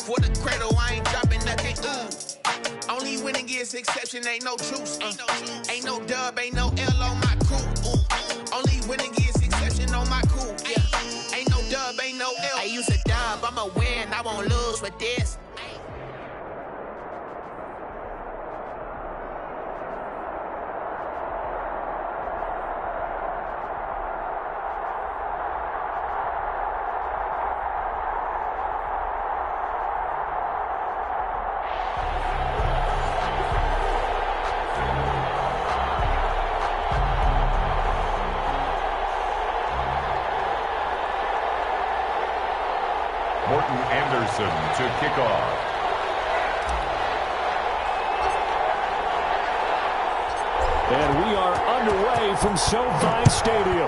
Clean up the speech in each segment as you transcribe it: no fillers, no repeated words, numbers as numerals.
For the cradle, I ain't dropping nothing, Only winning is exception, ain't no truce. Ain't no dub, ain't no L on my crew. Only winning is exception on my crew. Yeah. Ain't no dub, ain't no L. I use a dub, I'ma win, I won't lose with this. To kick off. And we are underway from SoFi Stadium.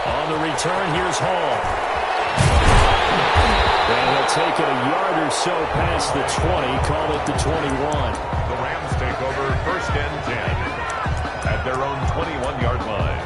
On the return, here's Hall. And he'll take it a yard or so past the 20, call it the 21. The Rams take over 1st and 10 at their own 21-yard line.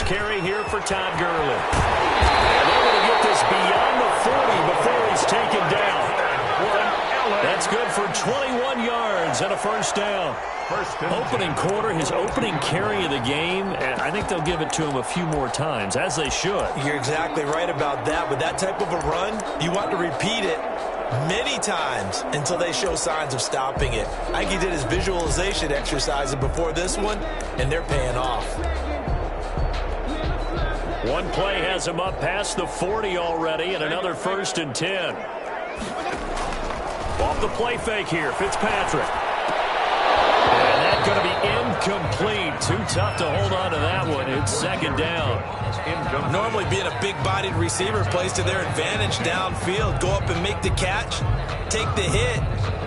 Carry here for Todd Gurley. And they're going to get this beyond the 40 before he's taken down. That's good for 21 yards and a 1st down. Opening quarter, his opening carry of the game, and I think they'll give it to him a few more times, as they should. You're exactly right about that. With that type of a run, you want to repeat it many times until they show signs of stopping it. I think he did his visualization exercises before this one, and they're paying off. One play has him up past the 40 already, and another 1st and 10. Off the play fake here, Fitzpatrick. And that's going to be incomplete. Too tough to hold on to that one. It's 2nd down. Normally being a big-bodied receiver plays to their advantage downfield. Go up and make the catch, take the hit,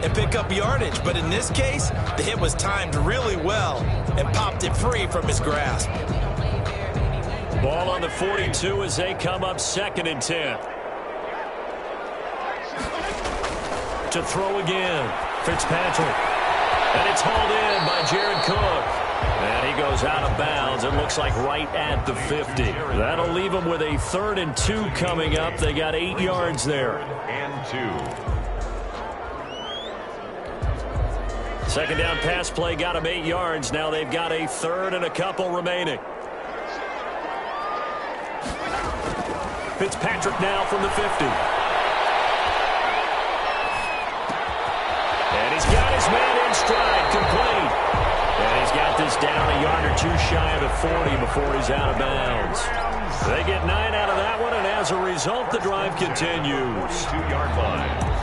and pick up yardage. But in this case, the hit was timed really well and popped it free from his grasp. Ball on the 42 as they come up 2nd and 10. To throw again, Fitzpatrick. And it's hauled in by Jared Cook. And he goes out of bounds. It looks like right at the 50. That'll leave them with a 3rd and 2 coming up. They got 8 yards there. And 2. 2nd down pass play got them 8 yards. Now they've got a 3rd and a couple remaining. Fitzpatrick now from the 50. And he's got his man in stride, complete. And he's got this down a yard or two shy of the 40 before he's out of bounds. They get 9 out of that one, and as a result, the drive continues. 2-yard line.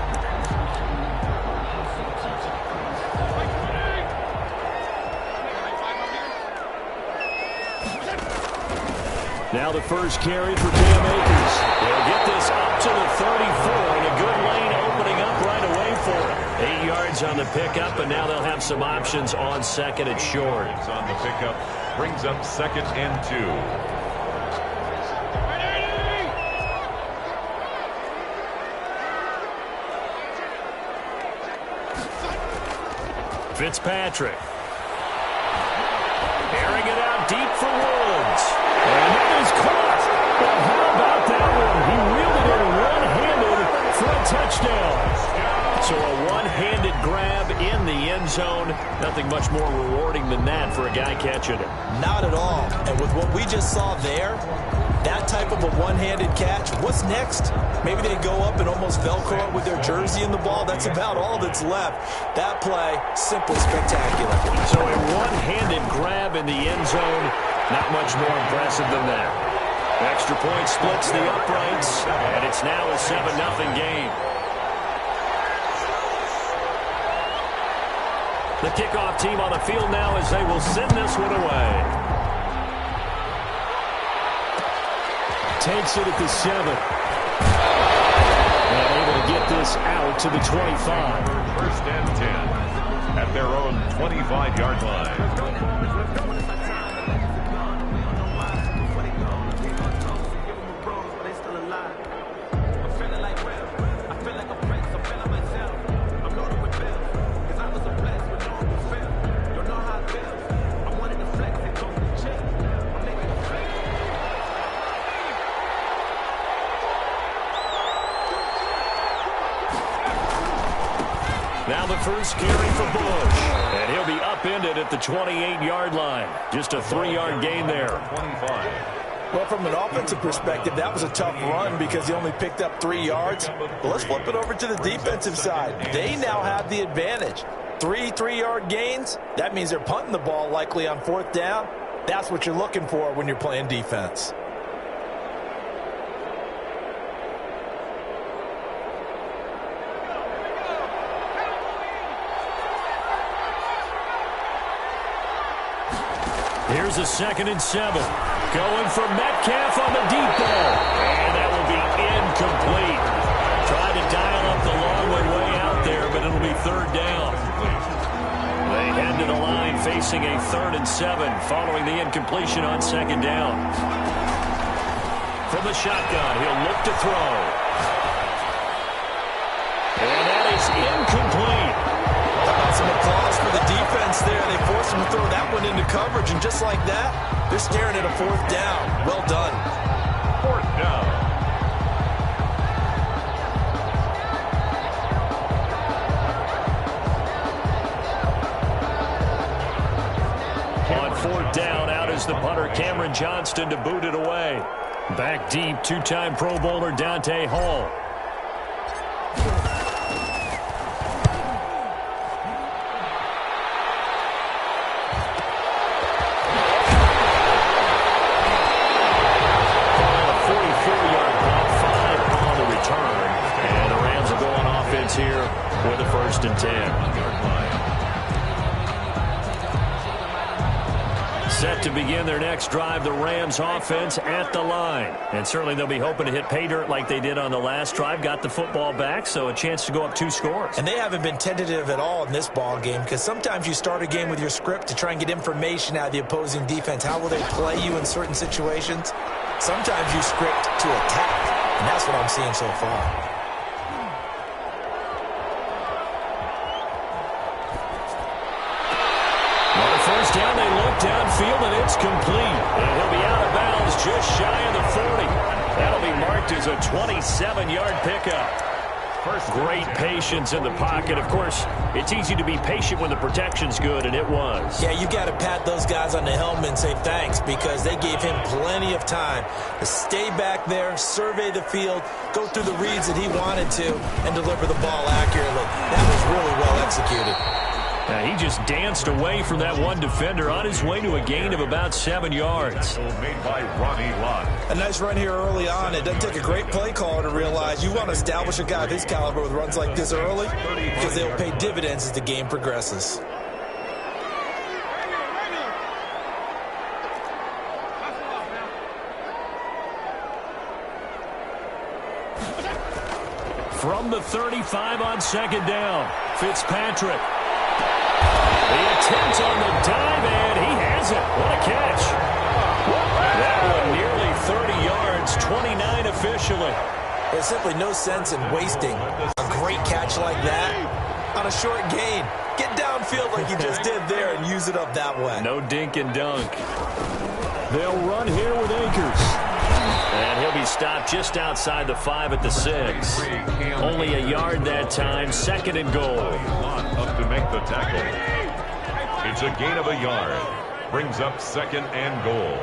Now the first carry for Cam Akers. They'll get this up to the 34, and a good lane opening up right away for him. 8 yards on the pickup, and now they'll have some options on 2nd and short. On the pickup brings up 2nd and 2. Fitzpatrick. Airing it out deep for Woods. And that is caught. But how about that one? He wheeled it in one-handed for a touchdown. So a one-handed grab in the end zone. Nothing much more rewarding than that for a guy catching it. Not at all. And with what we just saw there, that type of a one-handed catch, what's next? Maybe they go up and almost Velcro it with their jersey in the ball. That's about all that's left. That play, simply spectacular. So a one-handed grab in the end zone, not much more impressive than that. Extra point splits the uprights, and it's now a 7-0 game. The kickoff team on the field now as they will send this one away. takes it at the 7. And able to get this out to the 25. First and 10 at their own 25-yard line. Now the first carry for Bush. And he'll be upended at the 28-yard line. Just a 3-yard gain there. 25. Well, from an offensive perspective, that was a tough run because he only picked up 3 yards. But let's flip it over to the defensive side. They now have the advantage. 3-3-yard gains, that means they're punting the ball likely on 4th down. That's what you're looking for when you're playing defense. Here's a 2nd and 7. Going for Metcalf on the deep ball. And that will be incomplete. Tried to dial up the long way out there, but it'll be 3rd down. They head to the line facing a 3rd and 7 following the incompletion on 2nd down. From the shotgun, he'll look to throw. And that is incomplete. Some applause for the defense there. They forced him to throw that one into coverage, and just like that, they're staring at a 4th down. Well done. 4th down. On 4th down, out is the punter, Cameron Johnston, to boot it away. Back deep, 2-time Pro Bowler Dante Hall. Here with a 1st and 10. Set to begin their next drive, the Rams offense at the line. And certainly they'll be hoping to hit pay dirt like they did on the last drive. Got the football back, so a chance to go up 2 scores. And they haven't been tentative at all in this ball game because sometimes you start a game with your script to try and get information out of the opposing defense. How will they play you in certain situations? Sometimes you script to attack, and that's what I'm seeing so far. First down, they look downfield, and it's complete. And he'll be out of bounds just shy of the 40. That'll be marked as a 27-yard pickup. Great patience in the pocket. Of course, it's easy to be patient when the protection's good, and it was. Yeah, you got to pat those guys on the helmet and say thanks because they gave him plenty of time to stay back there, survey the field, go through the reads that he wanted to, and deliver the ball accurately. That was really well executed. He just danced away from that one defender on his way to a gain of about 7 yards. Made by Ronnie Lott. A nice run here early on. It doesn't take a great play caller to realize you want to establish a guy of his caliber with runs like this early because they'll pay dividends as the game progresses. From the 35 on 2nd down, Fitzpatrick. The attempt on the dive, and he has it. What a catch. That one nearly 30 yards, 29 officially. There's simply no sense in wasting a great catch like that on a short gain. Get downfield like you just did there and use it up that way. No dink and dunk. They'll run here with Akers. And he'll be stopped just outside the 5 at the 6. Only a yard that time, 2nd and goal. Up to make the tackle. It's a gain of a yard. Brings up 2nd and goal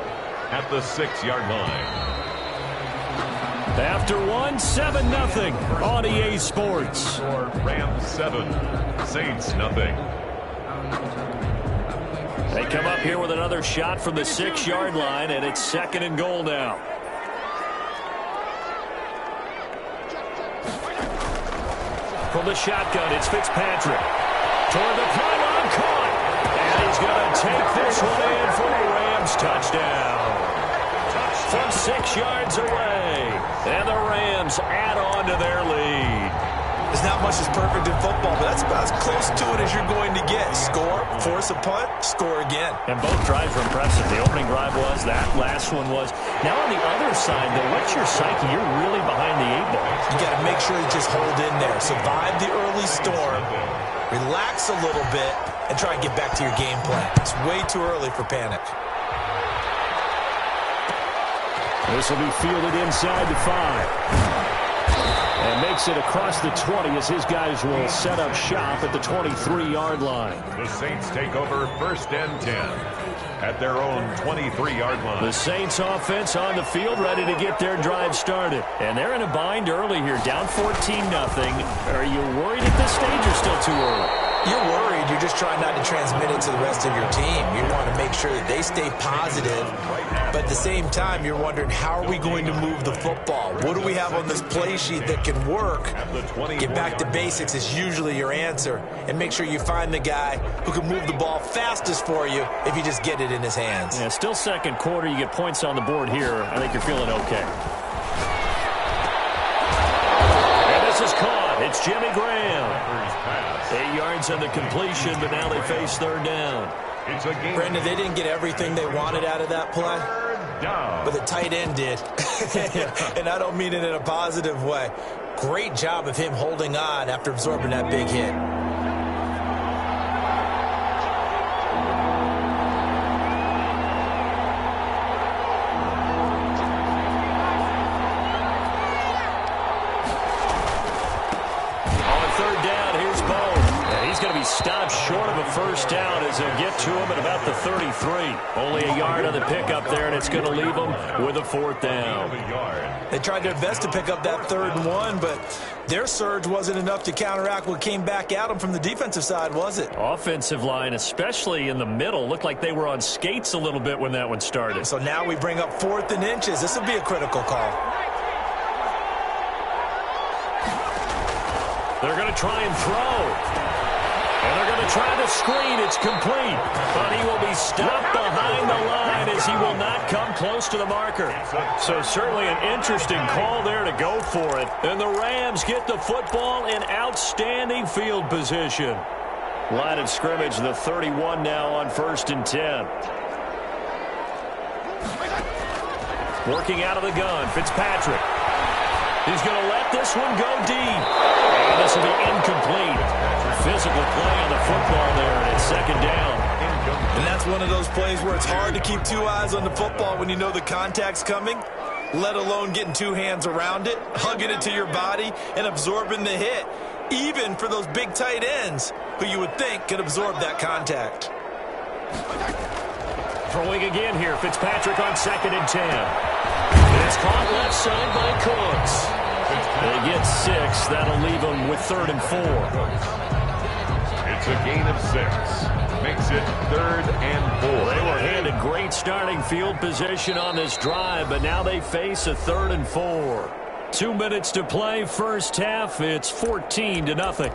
at the 6-yard line. After one, 7-0 on EA Sports. Rams 7, Saints nothing. They come up here with another shot from the 6-yard line, and it's 2nd and goal now. From the shotgun, it's Fitzpatrick. Toward the pylon, caught. And he's going to take this one in for a Rams touchdown. From 6 yards away. Rams add on to their lead. There's not much that's perfect in football, but that's about as close to it as you're going to get. Score, force a punt, score again. And both drives were impressive. The opening drive was, that last one was. Now on the other side, though, what's your psyche? You're really behind the 8-ball. You got to make sure you just hold in there. Survive the early storm, relax a little bit, and try and get back to your game plan. It's way too early for panic. This will be fielded inside the 5. And makes it across the 20 as his guys will set up shop at the 23-yard line. The Saints take over 1st and 10 at their own 23-yard line. The Saints offense on the field ready to get their drive started. And they're in a bind early here, down 14-0. Are you worried at this stage or still too early? You're worried. You're just trying not to transmit it to the rest of your team. You want to make sure that they stay positive. But at the same time, you're wondering, how are we going to move the football? What do we have on this play sheet that can work? Get back to basics is usually your answer. And make sure you find the guy who can move the ball fastest for you if you just get it in his hands. Yeah, still second quarter. You get points on the board here. I think you're feeling okay. And this is caught. It's Jimmy Graham. 8 yards on the completion, but now they face 3rd down. Brandon, they didn't get everything they wanted out of that play, but the tight end did. And I don't mean it in a positive way. Great job of him holding on after absorbing that big hit. Stopped short of a 1st down as they'll get to him at about the 33. Only a yard on the pickup there, and it's going to leave them with a 4th down. They tried their best to pick up that 3rd and 1, but their surge wasn't enough to counteract what came back at them from the defensive side, was it? Offensive line, especially in the middle, looked like they were on skates a little bit when that one started. So now we bring up 4th and inches. This will be a critical call. They're going to try and throw. And they're going to try the screen. It's complete. But he will be stopped behind the line as he will not come close to the marker. So certainly an interesting call there to go for it. And the Rams get the football in outstanding field position. Line of scrimmage, the 31 now on 1st and 10. Working out of the gun, Fitzpatrick. He's going to let this one go deep. And this will be incomplete. Physical play on the football there, and it's 2nd down. And that's one of those plays where it's hard to keep 2 eyes on the football when you know the contact's coming, let alone getting 2 hands around it, hugging it to your body, and absorbing the hit, even for those big tight ends who you would think could absorb that contact. Throwing again here, Fitzpatrick on 2nd and 10. It's caught left side by Cooks. They get 6. That'll leave them with 3rd and 4. It's a gain of 6. Makes it 3rd and 4. They were handed great starting field position on this drive, but now they face a 3rd and 4. 2 minutes to play, 1st half. It's 14-0.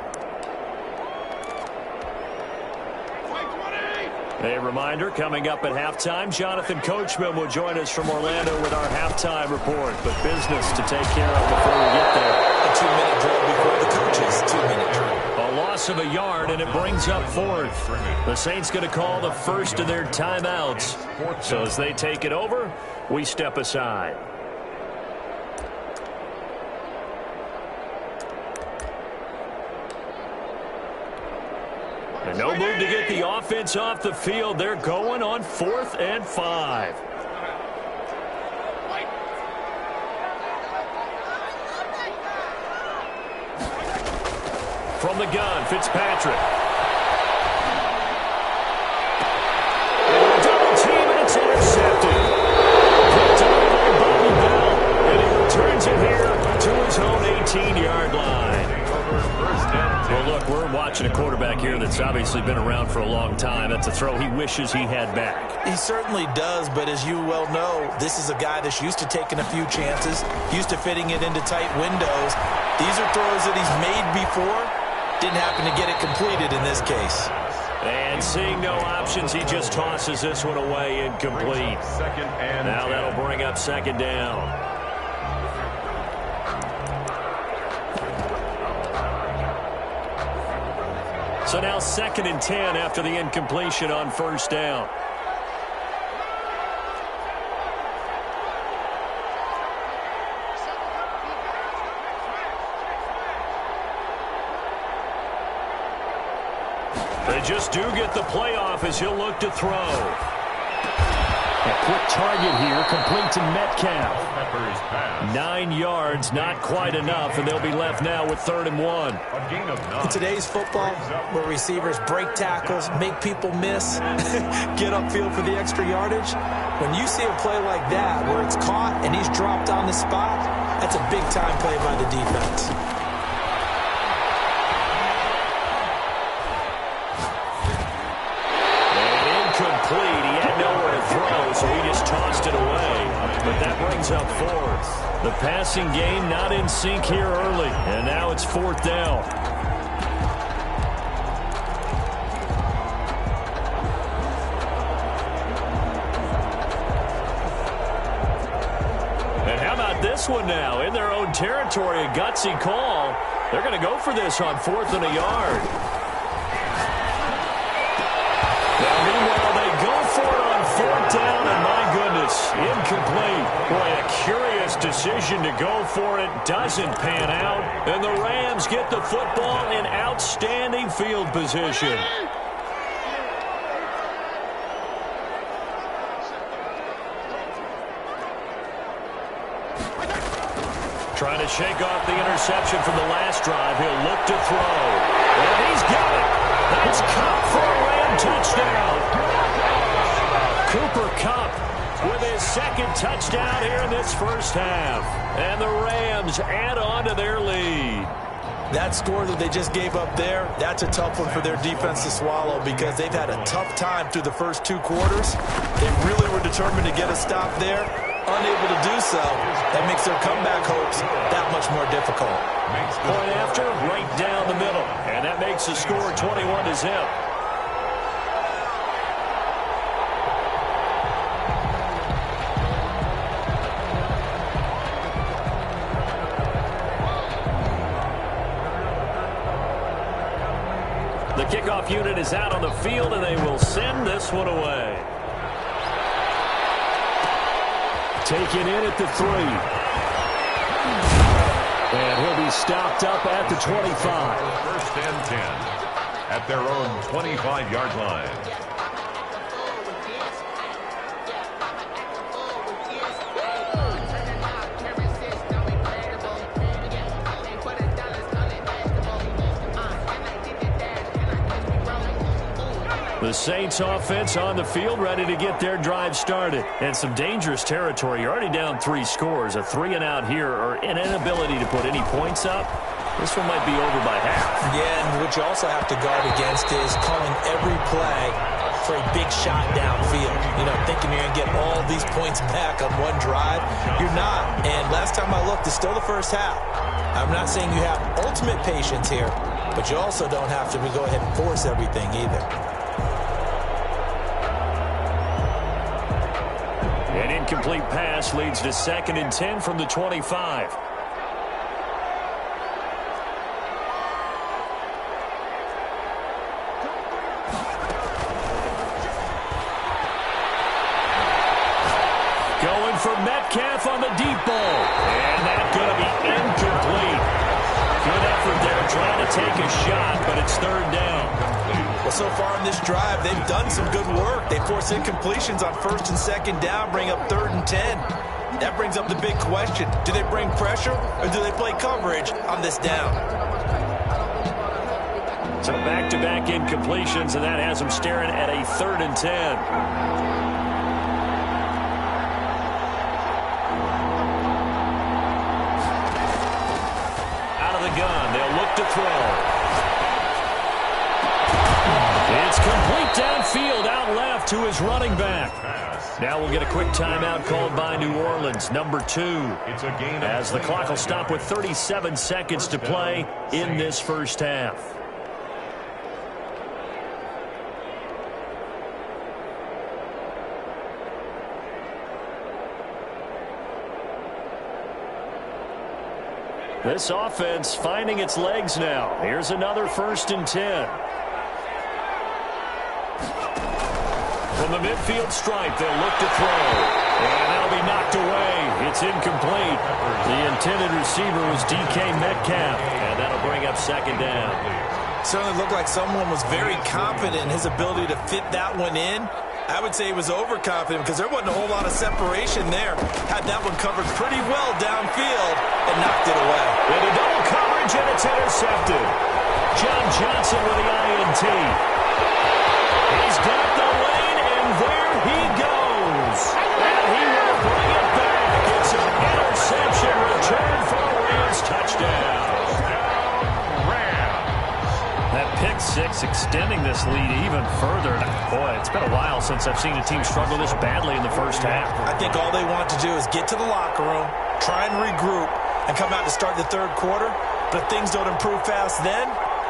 A reminder, coming up at halftime, Jonathan Coachman will join us from Orlando with our halftime report. But business to take care of before we get there. A 2-minute drill before the coaches. 2-minute drill. A loss of a yard, and it brings up 4th. The Saints going to call the first of their timeouts. So as they take it over, we step aside. And no move to get the offense off the field. They're going on 4th and 5. From the gun, Fitzpatrick. Double team, and it's intercepted. Picked up by Bobby Bell, and he returns it here to his own 18-yard line. Well, look, we're watching a quarterback here that's obviously been around for a long time. That's a throw he wishes he had back. He certainly does, but as you well know, this is a guy that's used to taking a few chances, used to fitting it into tight windows. These are throws that he's made before. Didn't happen to get it completed in this case. And seeing no options, he just tosses this one away incomplete. Now that'll bring up 2nd down. So now 2nd and 10 after the incompletion on first down. They just do get the playoff as he'll look to throw. A quick target here, complete to Metcalf. 9 yards, not quite enough, and they'll be left now with 3rd and 1. In today's football, where receivers break tackles, make people miss, get upfield for the extra yardage, when you see a play like that where it's caught and he's dropped on the spot, that's a big-time play by the defense. Incomplete. He had nowhere to throw, so he just tossed it away. But that brings up 4th. The passing game not in sync here early, and now it's 4th down. And how about this one now? In their own territory, a gutsy call. They're going to go for this on 4th and a yard. Meanwhile, they go for it on 4th down, and my goodness, incomplete. Boy, a curious decision to go for it. Doesn't pan out, and the Rams get the football in outstanding field position. Trying to shake off the interception from the last drive. He'll look to throw. And he's got it. That's Kupp for a Ram touchdown. Cooper Kupp with his 2nd touchdown here in this first half. And the Rams add on to their lead. That score that they just gave up there, that's a tough one for their defense to swallow because they've had a tough time through the first 2 quarters. They really were determined to get a stop there. Unable to do so, that makes their comeback hopes that much more difficult. Point after, right down the middle. And that makes the score 21-0. The kickoff unit is out on the field, and they will send this one away. Taken in at the 3. And he'll be stopped up at the 25. 1st and 10 at their own 25-yard line. The Saints offense on the field, ready to get their drive started. And some dangerous territory. You're already down 3 scores. A 3-and-out here, or an inability to put any points up. This one might be over by half. Yeah, and what you also have to guard against is calling every play for a big shot downfield. You know, thinking you're going to get all these points back on one drive. You're not. And last time I looked, it's still the first half. I'm not saying you have ultimate patience here, but you also don't have to go ahead and force everything either. An incomplete pass leads to 2nd and 10 from the 25. Going for Metcalf on the deep ball. And that's going to be incomplete. Good effort there trying to take a shot, but it's 3rd down. Well, so far in this drive, they've done some good work. They force incompletions on 1st and 2nd down, bring up 3rd and 10. That brings up the big question. Do they bring pressure or do they play coverage on this down? So back-to-back incompletions, and that has them staring at a 3rd and 10. Out of the gun, they'll look to throw. It's complete downfield, out left to his running back. Now we'll get a quick timeout called by New Orleans, number 2. As the clock will stop with 37 seconds to play in this first half. This offense finding its legs now. Here's another 1st and 10. From the midfield stripe, they'll look to throw. And that'll be knocked away. It's incomplete. The intended receiver was DK Metcalf. And that'll bring up second down. Certainly looked like someone was very confident in his ability to fit that one in. I would say he was overconfident because there wasn't a whole lot of separation there. Had that one covered pretty well downfield and knocked it away. Into double coverage, and it's intercepted. John Johnson with the INT. He's got the lane, and there he goes. And he will bring it back. It's an interception return for a Rams touchdown. That pick six extending this lead even further. Boy, it's been a while since I've seen a team struggle this badly in the first half. I think all they want to do is get to the locker room, try and regroup, and come out to start the third quarter. But if things don't improve fast then,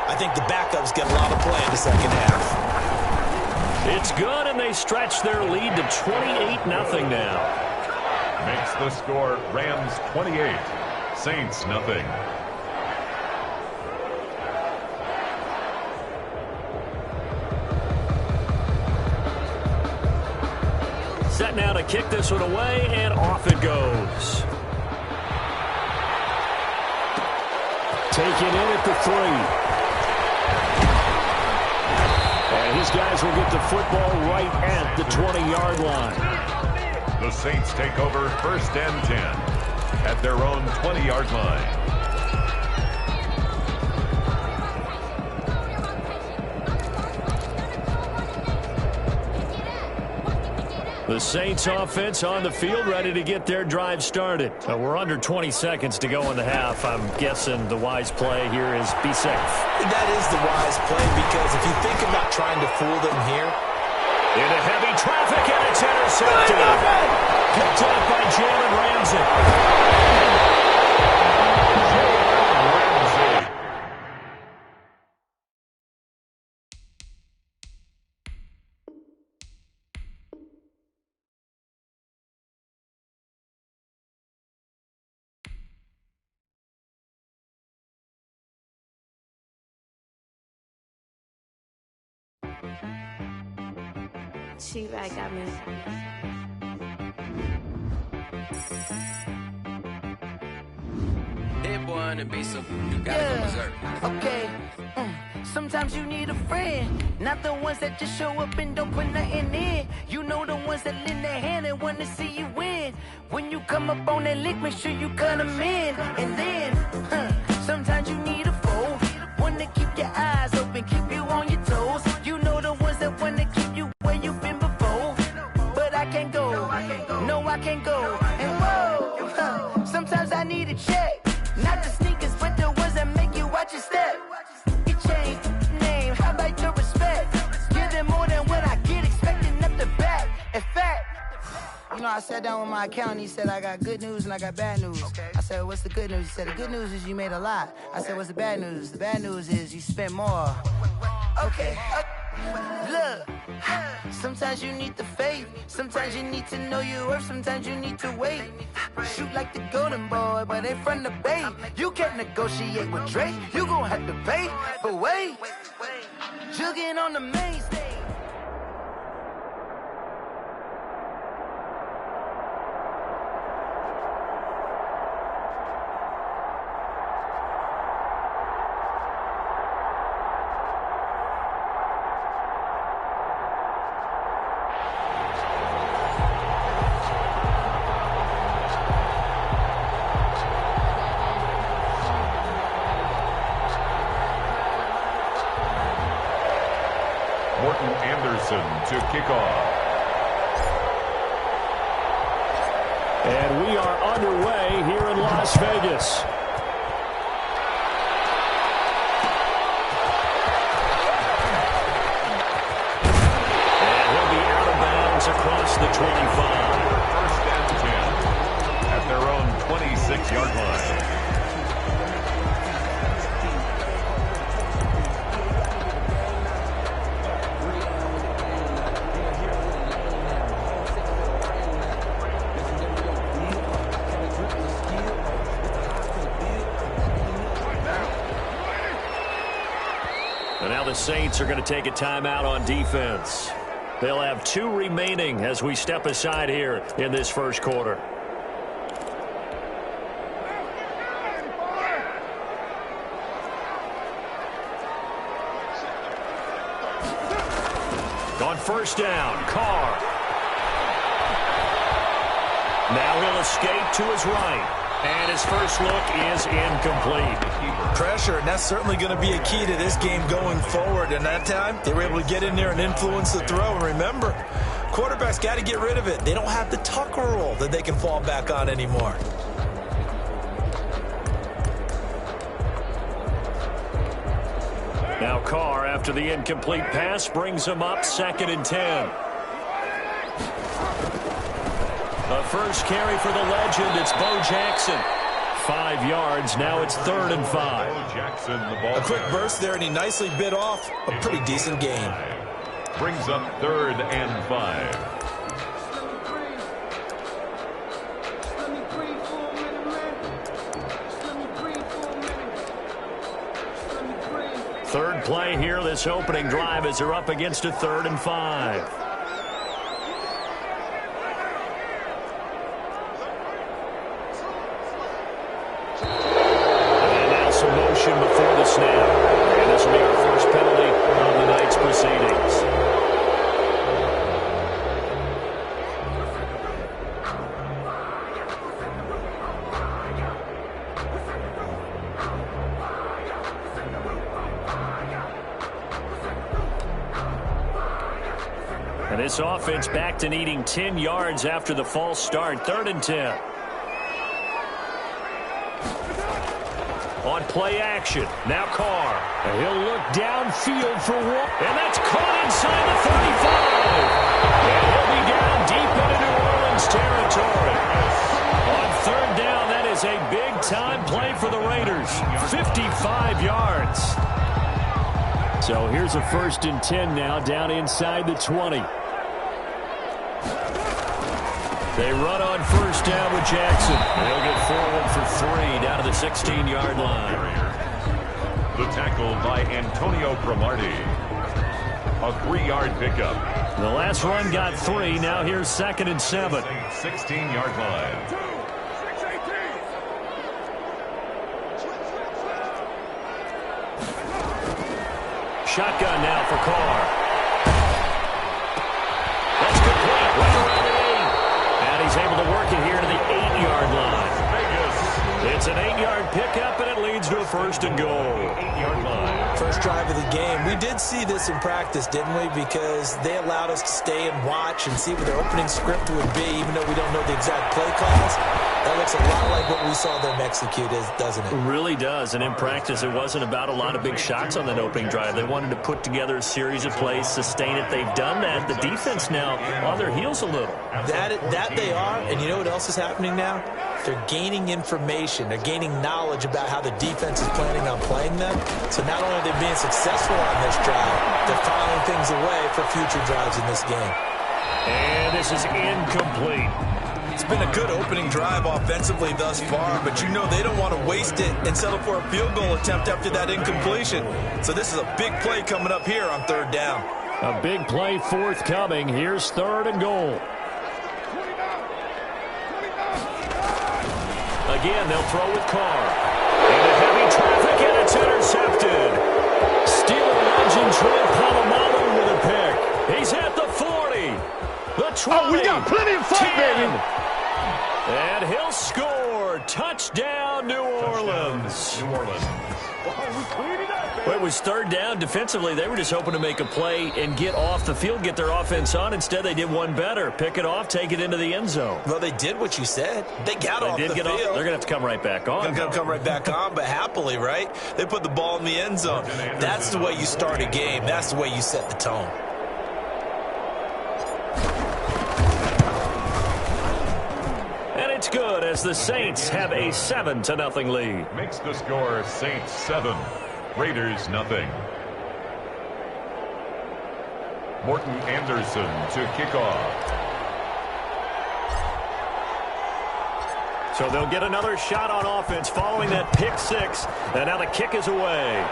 I think the backups get a lot of play in the second half. It's good, and they stretch their lead to 28-0 now. Makes the score Rams 28, Saints nothing. Set now to kick this one away, and off it goes. Taken in at the 3. And his guys will get the football right at the 20-yard line. The Saints take over 1st and 10 at their own 20-yard line. The Saints offense on the field, ready to get their drive started. We're under 20 seconds to go in the half. I'm guessing the wise play here is be safe. That is the wise play, because if you think about trying to fool them here. Into heavy traffic, and it's intercepted. Picked up by Jalen Ramsey. She like got me. Hit boy on the beat, so you gotta go berserk. Okay. Sometimes you need a friend, not the ones that just show up and don't put nothing in. You know, the ones that lend their hand and want to see you win. When you come up on that lick, make sure you cut them in. And then, sometimes you need a foe, one to keep your eyes open, keep you on your toes. You know, the ones that want to keep you where you've been before. But I can't go, no, I can't go. And whoa, sometimes I need a check, not the sneakers, but the ones that make you watch your step. Name, how about your respect? Give them more than what I get, expecting up the back. In fact, you know, I sat down with my accountant. He said, I got good news and I got bad news. Okay. I said, what's the good news? He said, the good news is you made a lot. I said, what's the bad news? The bad news is you spent more. Okay. Look, sometimes you need the faith. Sometimes you need to know your worth. Sometimes you need to wait. Shoot like the golden boy, but ain't from the bay. You can't negotiate with Drake. You gon' have to pay. But wait, jugging on the main stage. To kick off. And we are underway here in Las Vegas. And he'll be out of bounds across the 25. 1st and 10 at their own 26-yard line. The Saints are going to take a timeout on defense. They'll have 2 remaining as we step aside here in this first quarter. On first down, Carr. Now he'll escape to his right. And his first look is incomplete. Pressure, and that's certainly going to be a key to this game going forward. And that time, they were able to get in there and influence the throw. And remember, quarterbacks got to get rid of it. They don't have the Tucker rule that they can fall back on anymore. Now Carr, after the incomplete pass, brings him up 2nd and 10. The first carry for the legend, it's Bo Jackson. 5 yards, now it's 3rd and 5. Bo Jackson, the ball. A quick burst there, and he nicely bit off a pretty decent gain. Brings up 3rd and 5. Third play here, this opening drive, as they're up against a 3rd and 5. Before the snap. And this will be our first penalty of the night's proceedings. And this offense back to needing 10 yards after the false start. 3rd and 10. On play action, now Carr. And he'll look downfield for one. And that's caught inside the 35. And he'll be down deep into New Orleans territory. On 3rd down, that is a big-time play for the Raiders. 55 yards. So here's a 1st and 10 now, down inside the 20. They run on first down with Jackson. They'll get forward for 3 down to the 16-yard line. The tackle by Antonio Cromartie. A 3-yard pickup. The last run got 3. Now here's 2nd and 7. 16-yard line. Shotgun now for Carr. That's complete. Right around the 8. And he's able to work it here to the 8-yard line. It's an 8-yard pickup, and it leads to a 1st and goal. 8-yard line. First drive of the game. We did see this in practice, didn't we? Because they allowed us to stay and watch and see what their opening script would be, even though we don't know the exact play calls. That looks a lot like what we saw them execute, doesn't it? It really does. And in practice, it wasn't about a lot of big shots on that opening drive. They wanted to put together a series of plays, sustain it. They've done that. The defense now on their heels a little. That they are. And you know what else is happening now? They're gaining information. They're gaining knowledge about how the defense is planning on playing them. So not only are they being successful on this drive, they're filing things away for future drives in this game. And this is incomplete. It's been a good opening drive offensively thus far, but you know they don't want to waste it and settle for a field goal attempt after that incompletion. So this is a big play coming up here on 3rd down. A big play forthcoming. Here's 3rd and goal. Again, they'll throw with Carr. Into heavy traffic, and it's intercepted. Steeler legend Trent Polamalu with a pick. He's at the 40. The 20. Oh, we got plenty of fight, 10. baby. And he'll score. Touchdown, New Orleans. New Orleans. Well, it was 3rd down. Defensively, they were just hoping to make a play and get off the field, get their offense on. Instead, they did one better. Pick it off, take it into the end zone. Well, they did what you said. They got off the field. They're going to have to come right back on. They're going to come right back on, but happily, right? They put the ball in the end zone. That's the way you start a game. That's the way you set the tone. And it's good as the Saints have a 7-0 lead. Makes the score Saints 7, Raiders 0. Morton Anderson to kick off. So they'll get another shot on offense following that pick 6. And now the kick is away.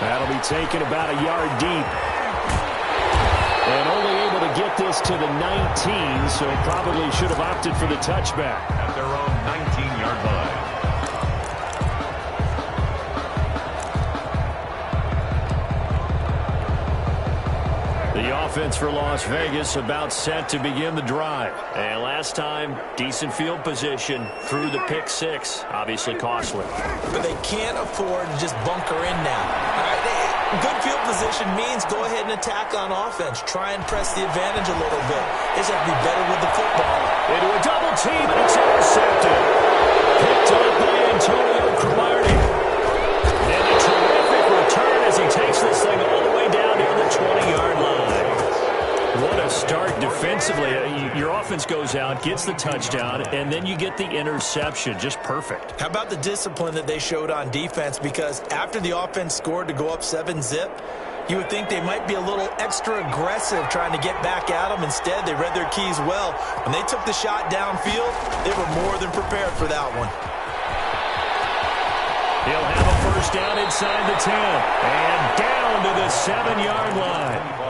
That'll be taken about a yard deep. And only able to get this to the 19, so probably should have opted for the touchback. At their own 19-yard line. The offense for Las Vegas about set to begin the drive. And last time, decent field position through the pick six. Obviously costly. But they can't afford to just bunker in now. All right, good field position means go ahead and attack on offense. Try and press the advantage a little bit. They just have to be better with the football. Into a double team, and it's intercepted. Picked up by Antonio Cromartie. And a terrific return as he takes this thing all the way down near the 20-yard line. What a start defensively. Your offense goes out, gets the touchdown, and then you get the interception. Just perfect. How about the discipline that they showed on defense? Because after the offense scored to go up 7-zip, you would think they might be a little extra aggressive trying to get back at them. Instead, they read their keys well. When they took the shot downfield, they were more than prepared for that one. He'll have a first down inside the 10. And down to the 7-yard line.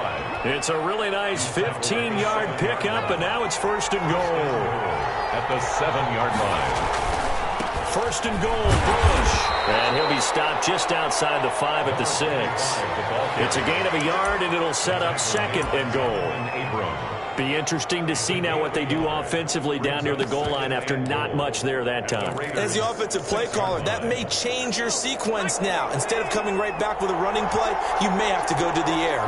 It's a really nice 15-yard pickup, and now it's first and goal. At the 7-yard line. First and goal, Bush. And he'll be stopped just outside the 5 at the 6. It's a gain of a yard, and it'll set up second and goal. Be interesting to see now what they do offensively down near the goal line after not much there that time. As the offensive play caller, that may change your sequence now. Instead of coming right back with a running play, you may have to go to the air.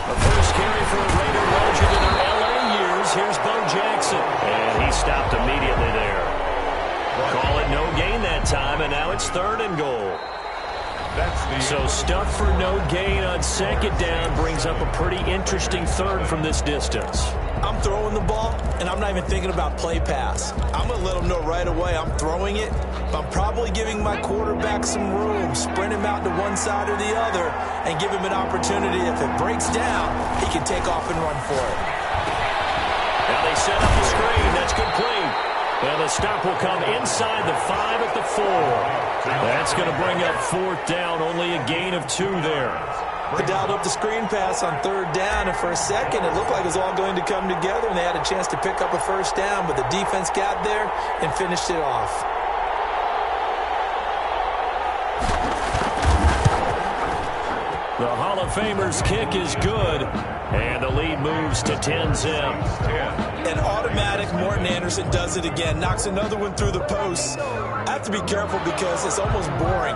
The first carry for a Raider legend in their L.A. years. Here's Bo Jackson. And he stopped immediately there. Call it no gain that time, and now it's third and goal. So stuff for no gain on second down brings up a pretty interesting third from this distance. I'm throwing the ball, and I'm not even thinking about play pass. I'm going to let them know right away I'm throwing it. But I'm probably giving my quarterback some room, sprint him out to one side or the other, and give him an opportunity. If it breaks down, he can take off and run for it. Now they set up the screen. That's complete. And the stop will come inside the 5 at the 4. That's going to bring up fourth down. Only a gain of 2 there. They dialed up the screen pass on third down, and for a second it looked like it was all going to come together, and they had a chance to pick up a first down, but the defense got there and finished it off. The Hall of Famer's kick is good, and the lead moves to 10-zip. And automatic Morton Anderson does it again, knocks another one through the posts. I have to be careful because it's almost boring,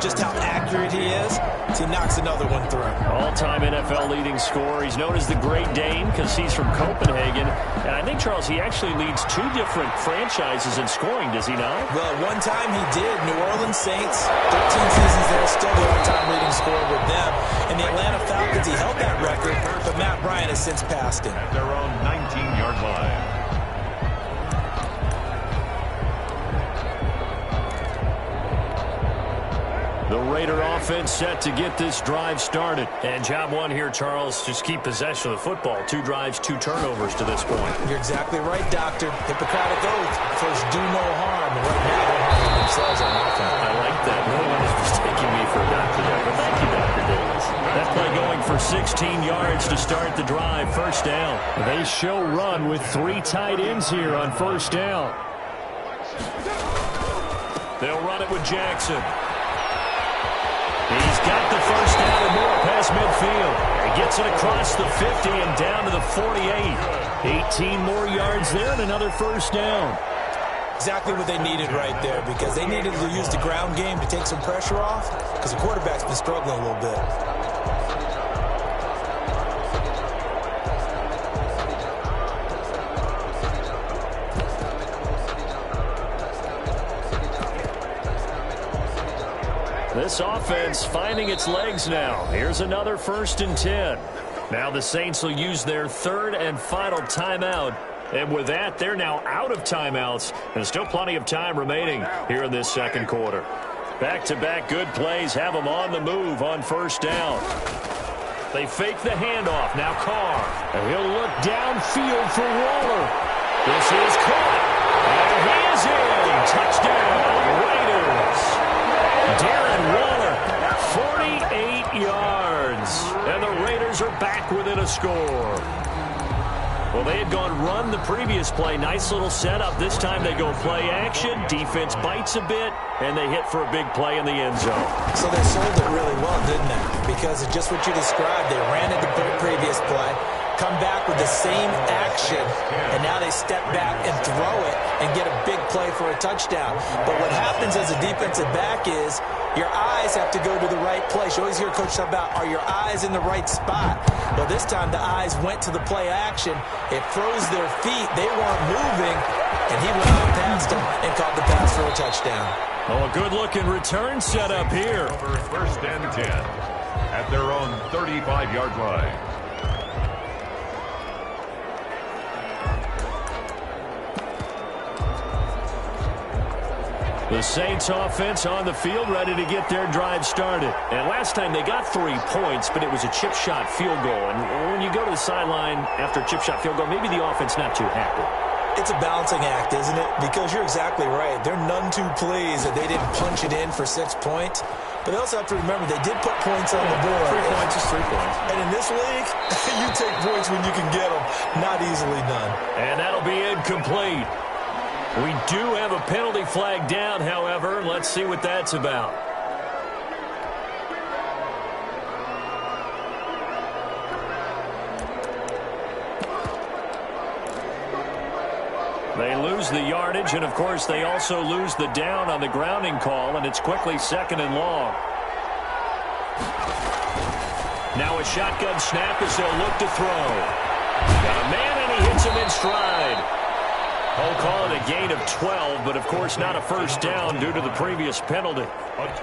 just how accurate he is. So he knocks another one through. All-time NFL leading scorer. He's known as the Great Dane because he's from Copenhagen. And I think, Charles, he actually leads 2 different franchises in scoring, does he not? Well, at one time he did. New Orleans Saints, 13 seasons there, still the all-time leading scorer with them. And the Atlanta Falcons, he held that record, but Matt Ryan has since passed him. At their own 19-yard line. The Raider offense set to get this drive started. And job one here, Charles, just keep possession of the football. 2 drives, 2 turnovers to this point. You're exactly right, Doctor. Hippocratic oath. First, do no harm. And right now, they're harming themselves on offense. I like that. No one is mistaking me for a doctor there. But thank you, Dr. Davis. That play going for 16 yards to start the drive. First down. They show run with 3 tight ends here on first down. They'll run it with Jackson. He's got the first down and more past midfield. He gets it across the 50 and down to the 48. 18 more yards there and another first down. Exactly what they needed right there, because they needed to use the ground game to take some pressure off, because the quarterback's been struggling a little bit. This offense finding its legs now. Here's another 1st and 10. Now the Saints will use their 3rd and final timeout. And with that, they're now out of timeouts. And still plenty of time remaining here in this second quarter. Back-to-back good plays have them on the move on first down. They fake the handoff. Now Carr. And he'll look downfield for Waller. This is caught. And he is in. Touchdown, Raiders. Darren Waller, 48 yards. And the Raiders are the score. Well, they had gone run the previous play. Nice little setup. This time they go play action. Defense bites a bit, and they hit for a big play in the end zone. So they sold it really well, didn't they? Because of just what you described. They ran it the previous play, come back with the same action, and now they step back and throw it and get a big play for a touchdown. But what happens as a defensive back is your eyes have to go to the right place. You always hear Coach talk about, are your eyes in the right spot? Well, this time the eyes went to the play action. It froze their feet. They weren't moving, and he went out past them and caught the pass for a touchdown. Oh, a good-looking return set up here. Over 1st and 10 at their own 35-yard line. The Saints offense on the field, ready to get their drive started. And last time they got 3 points, but it was a chip shot field goal. And when you go to the sideline after a chip shot field goal, maybe the offense not too happy. It's a balancing act, isn't it? Because you're exactly right. They're none too pleased that they didn't punch it in for 6 points. But they also have to remember they did put points on the board. 3 points is 3 points. And in this league, you take points when you can get them. Not easily done. And that'll be incomplete. We do have a penalty flag down, however. Let's see what that's about. They lose the yardage, and, of course, they also lose the down on the grounding call, and it's quickly 2nd and long. Now a shotgun snap as they'll look to throw. Got a man, and he hits him in stride. I'll call it a gain of 12, but, of course, not a first down due to the previous penalty.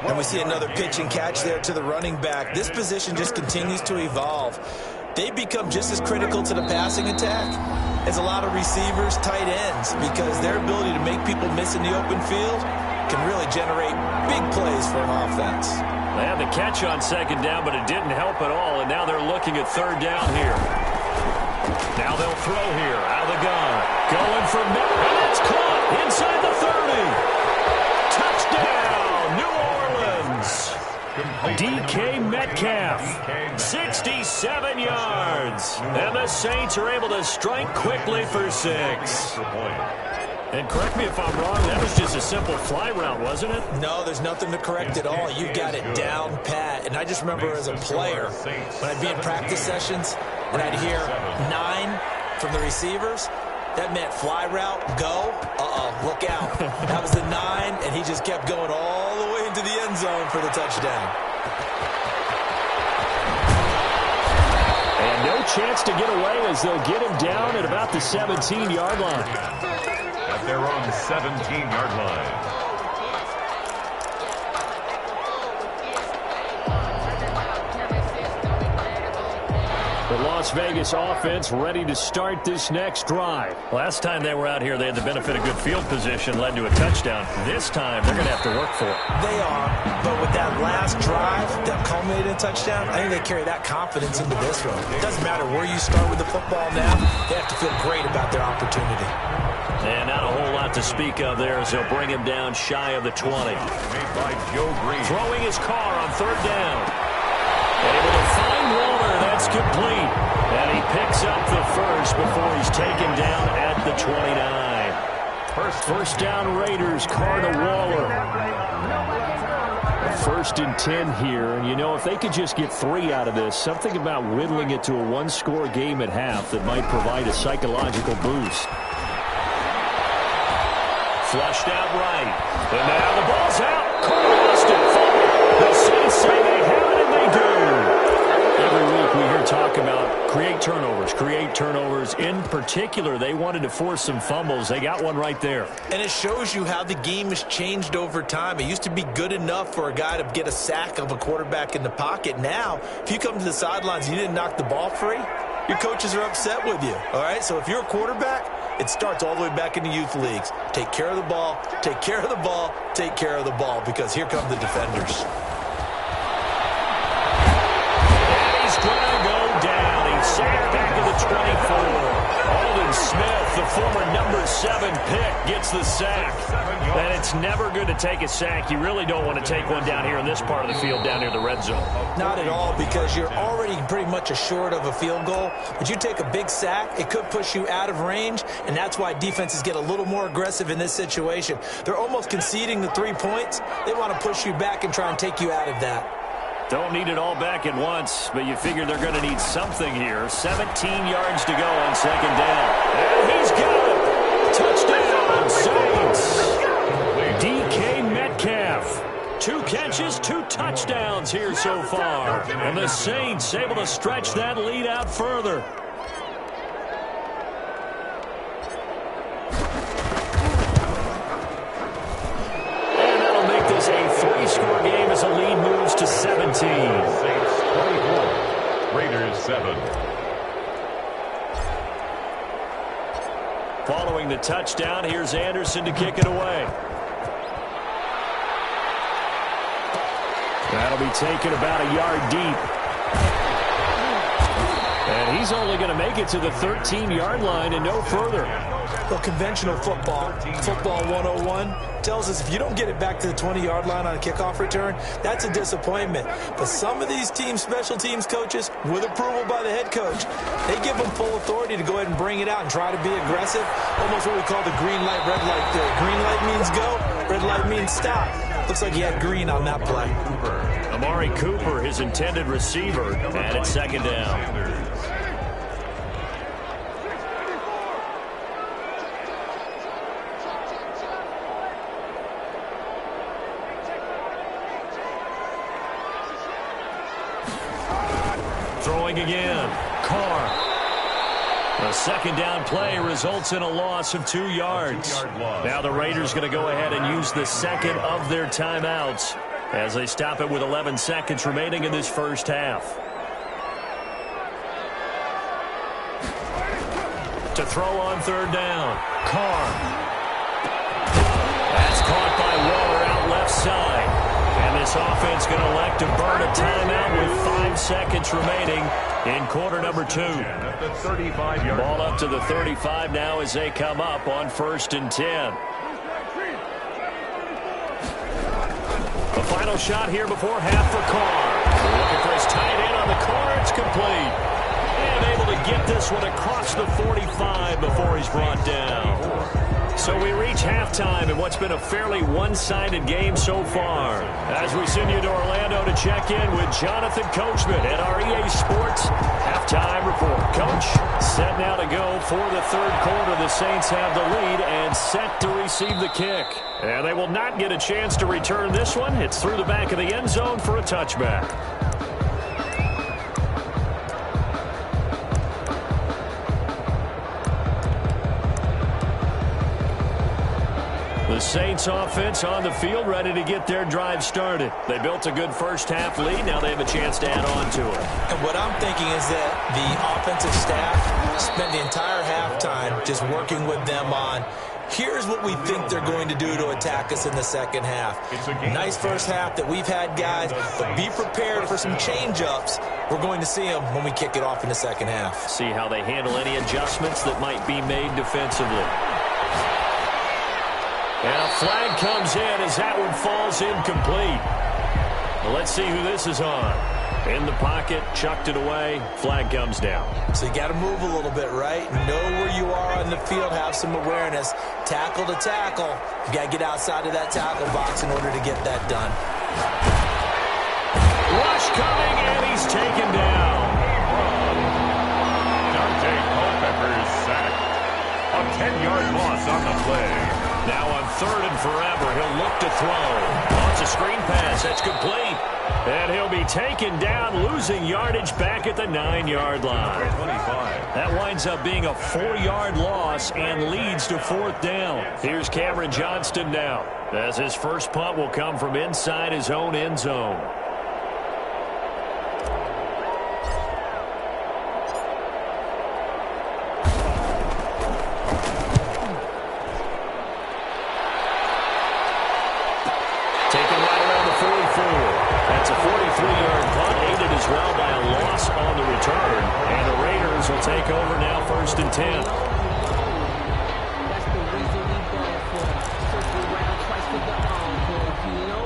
And we see another pitch and catch there to the running back. This position just continues to evolve. They become just as critical to the passing attack as a lot of receivers, tight ends, because their ability to make people miss in the open field can really generate big plays for an offense. They had the catch on 2nd down, but it didn't help at all, and now they're looking at 3rd down here. Now they'll throw here out of the gun. Going for Met, and it's caught inside the 30. Touchdown, New Orleans. DK Metcalf, 67 yards. And the Saints are able to strike quickly for 6. And correct me if I'm wrong, that was just a simple fly route, wasn't it? No, there's nothing to correct at all. You've got it down pat. And I just remember as a player, when I'd be in practice sessions, and I'd hear 9 from the receivers, that meant fly route, go, look out. That was the 9, and he just kept going all the way into the end zone for the touchdown. And no chance to get away as they'll get him down at about the 17-yard line. At their own 17-yard line. The Las Vegas offense ready to start this next drive. Last time they were out here, they had the benefit of good field position, led to a touchdown. This time, they're going to have to work for it. They are, but with that last drive that culminated in a touchdown, I think they carry that confidence into this one. It doesn't matter where you start with the football now. They have to feel great about their opportunity. And not a whole lot to speak of there as they'll bring him down shy of the 20. Made by Joe Green. Throwing his car on 3rd down. Able to find Waller. That's complete. And he picks up the first before he's taken down at the 29. First down Raiders. Carr to Waller. 1st and 10 here. And, you know, if they could just get 3 out of this, something about whittling it to a 1-score game at half that might provide a psychological boost. Flushed out right. And now the ball's out. Carr lost it. The Saints say they have it, and they do. Every week we hear talk about create turnovers. In particular, they wanted to force some fumbles. They got one right there. And it shows you how the game has changed over time. It used to be good enough for a guy to get a sack of a quarterback in the pocket. Now, if you come to the sidelines and you didn't knock the ball free, your coaches are upset with you. All right, so if you're a quarterback, it starts all the way back in the youth leagues. Take care of the ball, take care of the ball, take care of the ball, because here come the defenders. And he's going to go down. He's sacked back at the 24. Aldon Smith, the former number 7 pick, gets the sack. And it's never good to take a sack. You really don't want to take one down here in this part of the field, down near the red zone. Not at all, because you're already pretty much assured of a field goal. But you take a big sack, it could push you out of range, and that's why defenses get a little more aggressive in this situation. They're almost conceding the 3 points. They want to push you back and try and take you out of that. Don't need it all back at once, but you figure they're going to need something here. 17 yards to go on second down. And he's got it. Touchdown, Saints. DK Metcalf. 2 catches, 2 touchdowns here so far. And the Saints able to stretch that lead out further. And that'll make this a 3-score game as the lead moves to 17. Saints 24, Raiders 7. Following the touchdown, here's Anderson to kick it away. That'll be taken about a yard deep. And he's only going to make it to the 13-yard line and no further. Well, conventional football 101, tells us if you don't get it back to the 20-yard line on a kickoff return, that's a disappointment. But some of these teams, special teams coaches, with approval by the head coach, they give them full authority to go ahead and bring it out and try to be aggressive. Almost what we call the green light, red light theory. Green light means go, red light means stop. Looks like he had green on that play. Amari Cooper, his intended receiver, and it's second down. Throwing again. Carr. A second down play results in a loss of 2 yards. Now the Raiders going to go ahead and use the second of their timeouts as they stop it with 11 seconds remaining in this first half. To throw on third down. Carr. That's caught by Waller out left side. And this offense going to elect to burn a timeout with 5 seconds remaining in quarter number 2. Ball up to the 35 now as they come up on 1st and 10. The final shot here before half for Carr. Looking for his tight end on the Carr. It's complete. And able to get this one across the 45 before he's brought down. So we reach halftime in what's been a fairly one-sided game so far. As we send you to Orlando to check in with Jonathan Coachman at our EA Sports halftime report. Coach, set now to go for the third quarter. The Saints have the lead and set to receive the kick. And they will not get a chance to return this one. It's through the back of the end zone for a touchback. The Saints offense on the field, ready to get their drive started. They built a good first half lead. Now they have a chance to add on to it. And what I'm thinking is that the offensive staff spent the entire halftime just working with them on, here's what we think they're going to do to attack us in the second half. Nice first half that we've had, guys, but be prepared for some change-ups. We're going to see them when we kick it off in the second half. See how they handle any adjustments that might be made defensively. And a flag comes in as that one falls incomplete. Well, let's see who this is on. In the pocket, chucked it away, flag comes down. So you got to move a little bit, right? Know where you are on the field, have some awareness. Tackle to tackle. You got to get outside of that tackle box in order to get that done. Rush coming, and he's taken down. Dante Culpepper's sack. A 10-yard loss on the play. Now on 3rd and forever, he'll look to throw. Launch a screen pass, that's complete. And he'll be taken down, losing yardage back at the 9-yard line. That winds up being a 4-yard loss and leads to 4th down. Here's Cameron Johnston now, as his first punt will come from inside his own end zone. That's a 43-yard punt, aided as well by a loss on the return. And the Raiders Eagles will take over now, 1st and 10. That's the reason we ball for. Circle round twice to the encore. You know.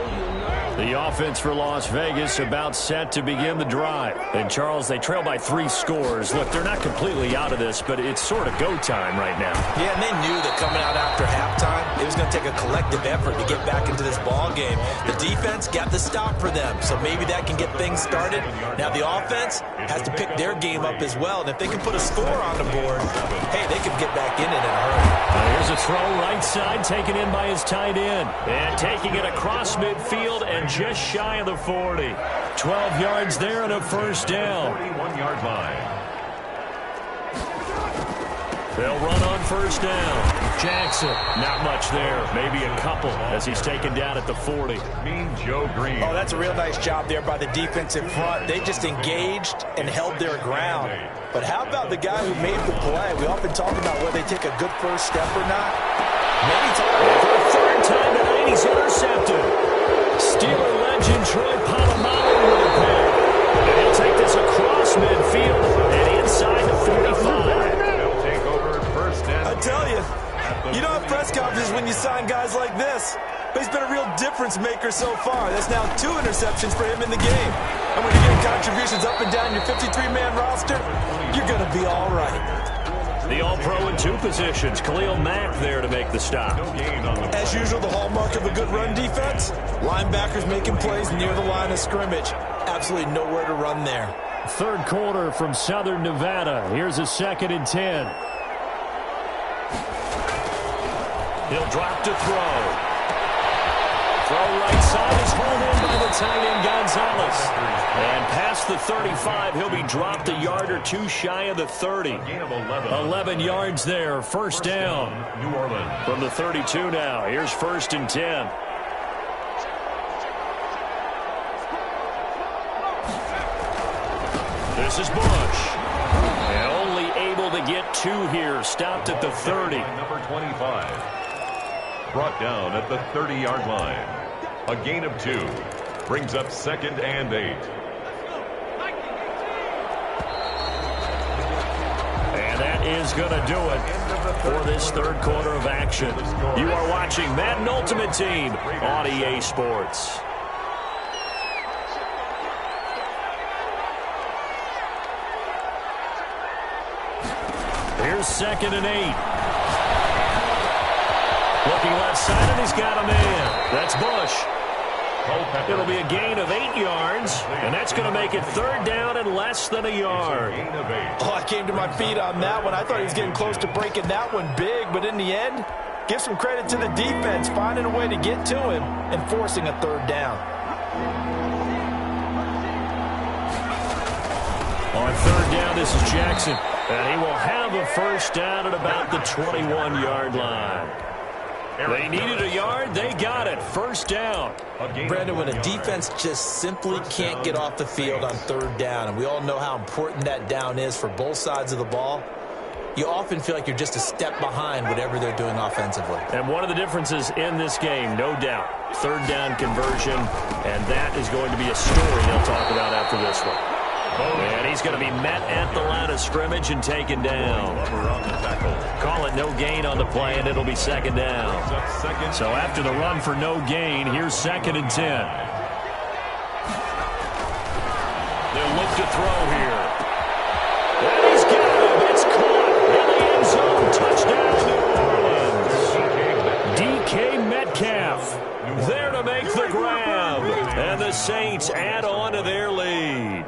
The offense for Las Vegas about set to begin the drive. And, Charles, they trail by 3 scores. Look, they're not completely out of this, but it's sort of go time right now. Yeah, and they knew that coming out after halftime, it was going to take a collective effort to get back into this ball game. The defense got the stop for them, so maybe that can get things started. Now the offense has to pick their game up as well, and if they can put a score on the board, hey, they can get back in it in a hurry. Here's a throw right side, taken in by his tight end. And taking it across midfield and just shy of the 40. 12 yards there and a 1st down. 41-yard line. They'll run on 1st down. Jackson, not much there. Maybe a couple as he's taken down at the 40. Mean Joe Green. Oh, that's a real nice job there by the defensive front. They just engaged and held their ground. But how about the guy who made the play? We often talk about whether they take a good first step or not. Maybe for the 3rd time tonight, he's intercepted. Steeler legend Troy Polamalu with a pick. And he'll take this across midfield and inside the 45. They'll take over 1st and 10. I tell you, you don't have press conferences when you sign guys like this. But he's been a real difference maker so far. That's now 2 interceptions for him in the game. And when you're getting contributions up and down your 53-man roster, you're going to be all right. The All-Pro in 2 positions. Khalil Mack there to make the stop. As usual, the hallmark of a good run defense, linebackers making plays near the line of scrimmage. Absolutely nowhere to run there. 3rd quarter from Southern Nevada. Here's a 2nd and 10. He'll drop to throw. Throw right side is hauled in by the tight end Gonzalez. And past the 35, he'll be dropped a yard or 2 shy of the 30. 11 yards there, 1st down. New Orleans. From the 32 now, here's 1st and 10. This is Bush. And only able to get 2 here, stopped at the 30. Number 25. Brought down at the 30-yard line. A gain of 2. Brings up 2nd and 8. And that is going to do it for this 3rd quarter of action. You are watching Madden Ultimate Team on EA Sports. Here's 2nd and 8. Looking left side, and he's got a man. That's Bush. It'll be a gain of 8 yards, and that's going to make it 3rd down and less than a yard. Oh, I came to my feet on that one. I thought he was getting close to breaking that one big, but in the end, give some credit to the defense, finding a way to get to him and forcing a 3rd down. On 3rd down, this is Jackson, and he will have a 1st down at about the 21-yard line. They needed a yard. They got it. 1st down. Brandon, when a defense just simply can't get off the field on 3rd down, and we all know how important that down is for both sides of the ball, you often feel like you're just a step behind whatever they're doing offensively. And one of the differences in this game, no doubt, 3rd down conversion, and that is going to be a story they'll talk about after this one. And he's going to be met at the line of scrimmage and taken down. Call it no gain on the play, and it'll be 2nd down. So after the run for no gain, here's 2nd and 10. They'll look to throw here. And he's got him. It's caught in the end zone. Touchdown, New Orleans. DK Metcalf there to make the grab. And the Saints add on to their lead.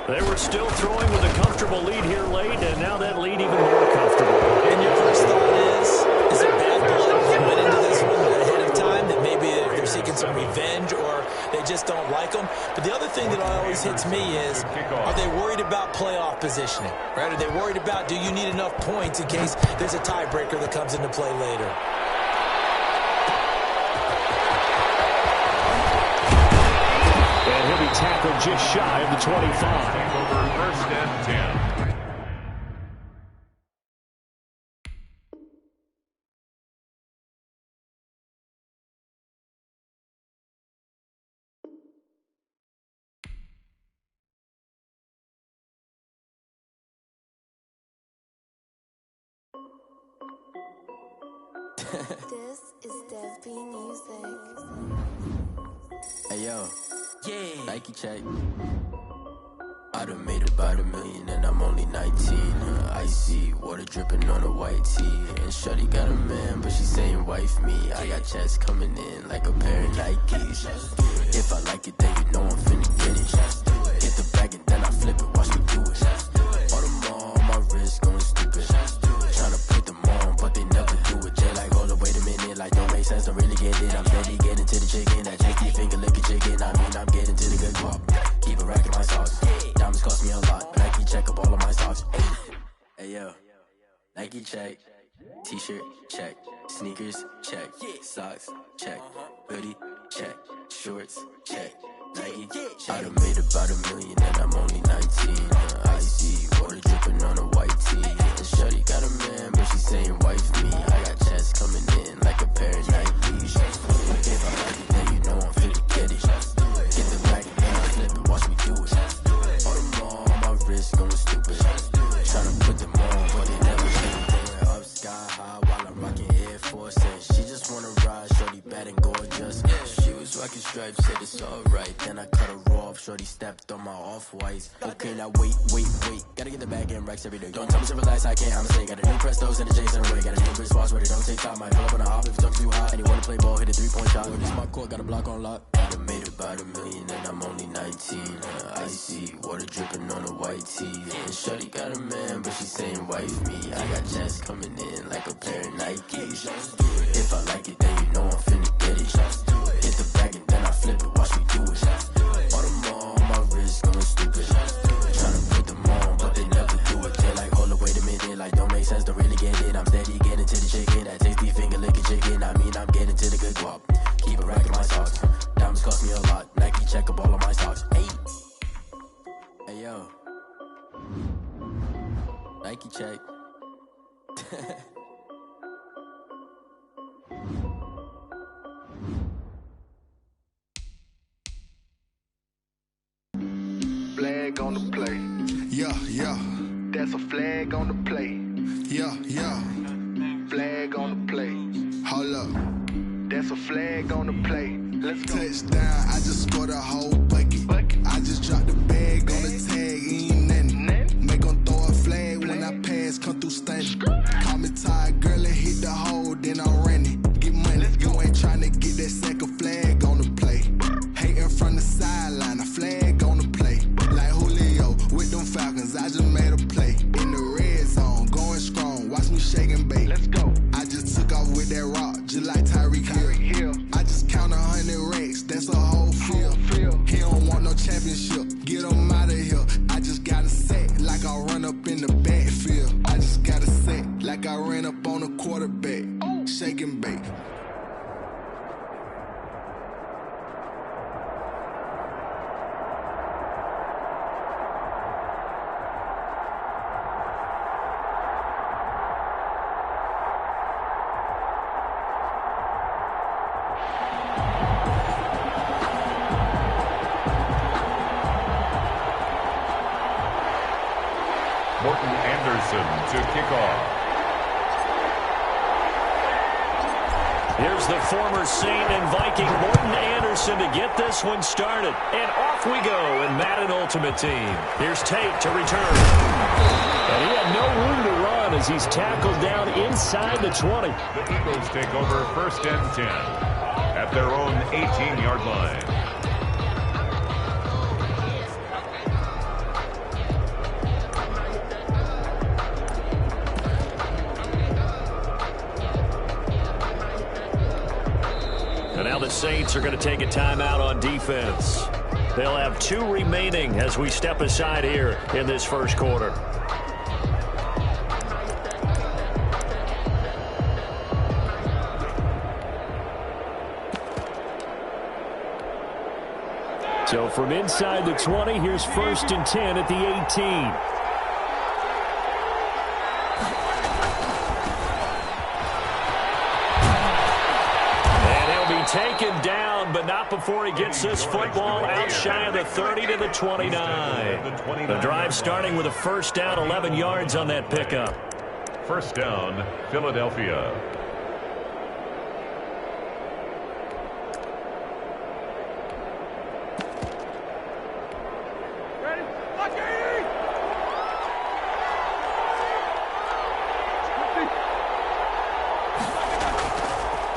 They were still throwing with a comfortable lead here late, and now that lead even more comfortable. And your first thought is it bad blood that went into this one ahead of time, that maybe they're seeking some revenge or they just don't like them? But the other thing that always hits me is, are they worried about playoff positioning? Right? Are they worried about, do you need enough points in case there's a tiebreaker that comes into play later? Tackled just shy of the 25. Over 1st and 10. This is Dev B Music. Hey yo, yeah, Nike check. I done made about $1 million and I'm only 19. Icy water dripping on a white tee. And shorty got a man, but she saying wife me. I got checks coming in like a pair of Nikes. If I like it, then you know I'm finna get it. Get the bag and then I flip it, watch me do it. All them on my wrist going stupid. Tryna put them on, but they never do it. Jay like, hold up, wait a minute, like don't make sense, don't really get it. I'm steady getting to the chicken, that tricky finger licking chicken. I mean, I'm getting to the good guap. Keep a rack in my socks. Diamonds cost me a lot, but Nike check up all of my socks. Hey yo, Nike check. T-shirt check. Sneakers check. Socks check. Hoodie check. Shorts check. Nike I done made about $1 million and I'm only 19. Icy water dripping on a white tee. And shorty got a man, but she saying wife me. I got checks coming in like a pair of Nikes. If I like it, then you know I'm finna get it. Get the bag and then I flip it, watch me do it. All them on my wrist going stupid. Tryna put them on, but they never do it. Up sky high while I'm rocking Air Force. And she just wanna ride, shorty bad and gorgeous. She was rocking stripes, said it's alright. Then I cut her off, shorty stepped on my off-whites. Okay, now wait. Gotta get the bag and racks every day. Don't tell me to relax, I can't, I'ma say. Got a new Prestos and a J's in a way. Got a new Chris Foss, but it don't take time. Might pull up on a hop if it's up too high. And you wanna play ball, hit a 3-point shot. With this my court, got a block on lock. I done made about $1 million and I'm only 19. Icy water dripping on a white tee. And shorty got a man, but she saying wife me. I got checks coming in like a pair of Nikes. If I like it, then you know I'm finna get it. Hit the bag and then I flip it, watch me do it. All them on my wrist going stupid. Tryna put them on, but they never do it. They like, hold up, wait a minute, like don't make sense, don't really get it. I'm steady getting to the chicken, that tasty finger licking chicken. I mean, I'm getting to the good guap. Keep a rack in my socks. Diamonds cost me a lot. Nike check up all of my socks. Hey yo, Nike check. Flag on the play. Yeah. That's a flag on the play. Yeah. Flag on the play. Hold up. That's a flag on the play. Let's go. Touchdown, I just scored a whole bucket. I just dropped the bag on the tag, ain't nothing. Make 'em throw a flag when I pass, come through stunning. Call me tired, girl, and hit the hole, then I'm running. Get money, you ain't tryna get that second flag on the play. Hating from the sideline, a flag on the play. Like Julio with them Falcons, I just made a play. In the red zone, going strong, watch me shake and bake. Let's go. I just took off with that rock, just like Tyreek Hill. I just count 100 racks, that's a whole field. He don't want no championship, get him out of here. I just got a set, like I run up in the backfield. I just got a set, like I ran up on a quarterback. Shake and bake. To kick off. Here's the former Saint and Viking Morton Anderson to get this one started. And off we go in Madden Ultimate Team. Here's Tate to return. And he had no room to run as he's tackled down inside the 20. The Eagles take over 1st and 10 at their own 18-yard line. The Saints are going to take a timeout on defense. They'll have 2 remaining as we step aside here in this first quarter. So from inside the 20, here's 1st and 10 at the 18. Taken down, but not before he gets this football out shy of the 30 to the 29. The drive starting with a 1st down, 11 yards on that pickup. 1st down, Philadelphia.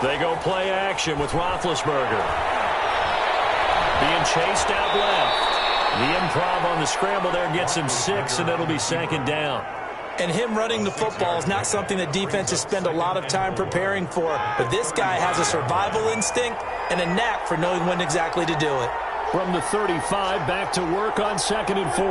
They go play action with Roethlisberger. Being chased out left. The improv on the scramble there gets him 6, and it'll be 2nd down. And him running the football is not something that defenses spend a lot of time preparing for. But this guy has a survival instinct and a knack for knowing when exactly to do it. From the 35, back to work on 2nd and 4.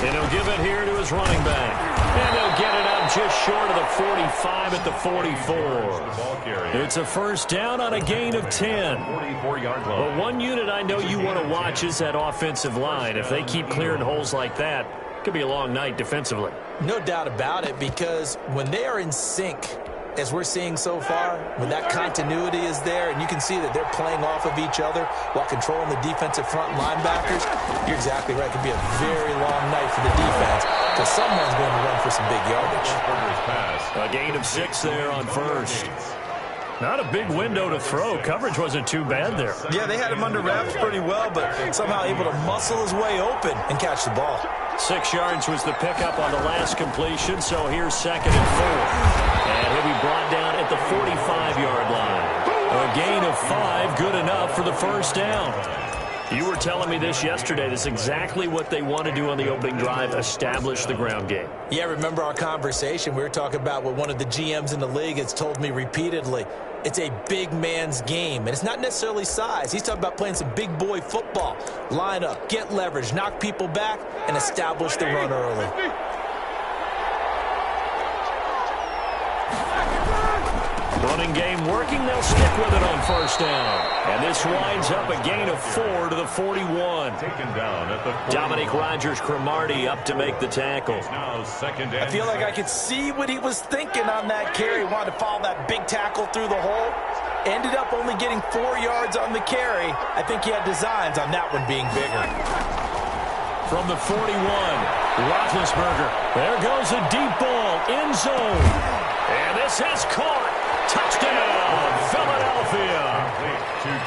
And he'll give it here to his running back. And they'll get it up just short of the 45 at the 44. It's a 1st down on a gain of 10. But one unit I know you want to watch is that offensive line. If they keep clearing holes like that, it could be a long night defensively. No doubt about it, because when they are in sync, as we're seeing so far, when that continuity is there and you can see that they're playing off of each other while controlling the defensive front linebackers, you're exactly right. It could be a very long night for the defense because someone's going to run for some big yardage. A gain of 6 there on 1st. Not a big window to throw. Coverage wasn't too bad there. Yeah, they had him under wraps pretty well, but somehow able to muscle his way open and catch the ball. 6 yards was the pickup on the last completion, so here's 2nd and 4. And he'll be brought down at the 45-yard line. A gain of 5, good enough for the 1st down. You were telling me this yesterday. This is exactly what they want to do on the opening drive, establish the ground game. Yeah, remember our conversation? We were talking about what one of the GMs in the league has told me repeatedly. It's a big man's game, and it's not necessarily size. He's talking about playing some big boy football. Line up, get leverage, knock people back, and establish the run early. Running game working. They'll stick with it on 1st down. And this winds up a gain of 4 to the 41. Taken down at the 41. Dominic Rodgers-Cromartie up to make the tackle. Now 2nd and I feel like I could see what he was thinking on that carry. Wanted to follow that big tackle through the hole. Ended up only getting 4 yards on the carry. I think he had designs on that one being bigger. From the 41, Roethlisberger. There goes a deep ball, end zone. And this has caught. Touchdown, Philadelphia.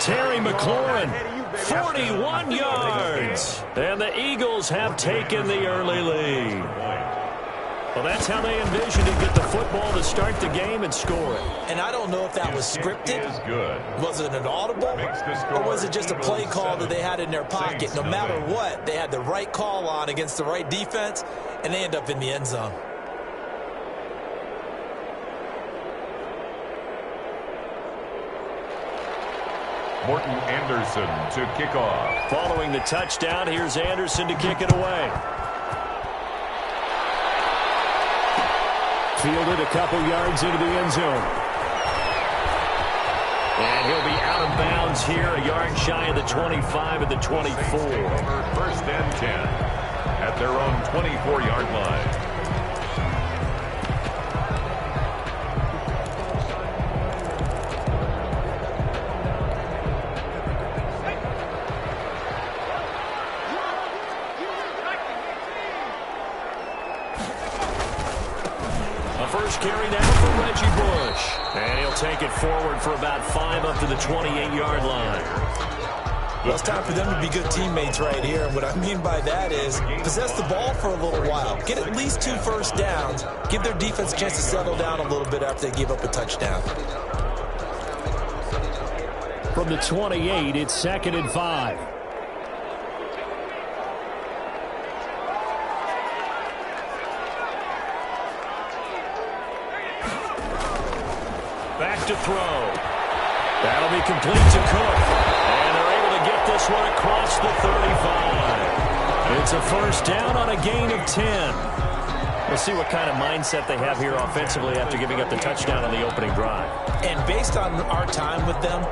Terry McLaurin, 41 yards. And the Eagles have taken the early lead. Well, that's how they envisioned to get the football to start the game and score it. And I don't know if that was scripted. Was it an audible? Or was it just a play call that they had in their pocket? No matter what, they had the right call on against the right defense, and they end up in the end zone. Morton Anderson to kick off. Following the touchdown, here's Anderson to kick it away. Fielded a couple yards into the end zone. And he'll be out of bounds here, a yard shy of the 25 at the 24. 1st and 10 at their own 24-yard line. First carry now for Reggie Bush. And he'll take it forward for about 5 up to the 28-yard line. Well, it's time for them to be good teammates right here. And what I mean by that is possess the ball for a little while. Get at least 2 first downs. Give their defense a chance to settle down a little bit after they give up a touchdown. From the 28, it's 2nd and 5. Back to throw. That'll be complete to Cook. And they're able to get this one across the 35. It's a 1st down on a gain of 10. We'll see what kind of mindset they have here offensively after giving up the touchdown on the opening drive. And based on our time with them,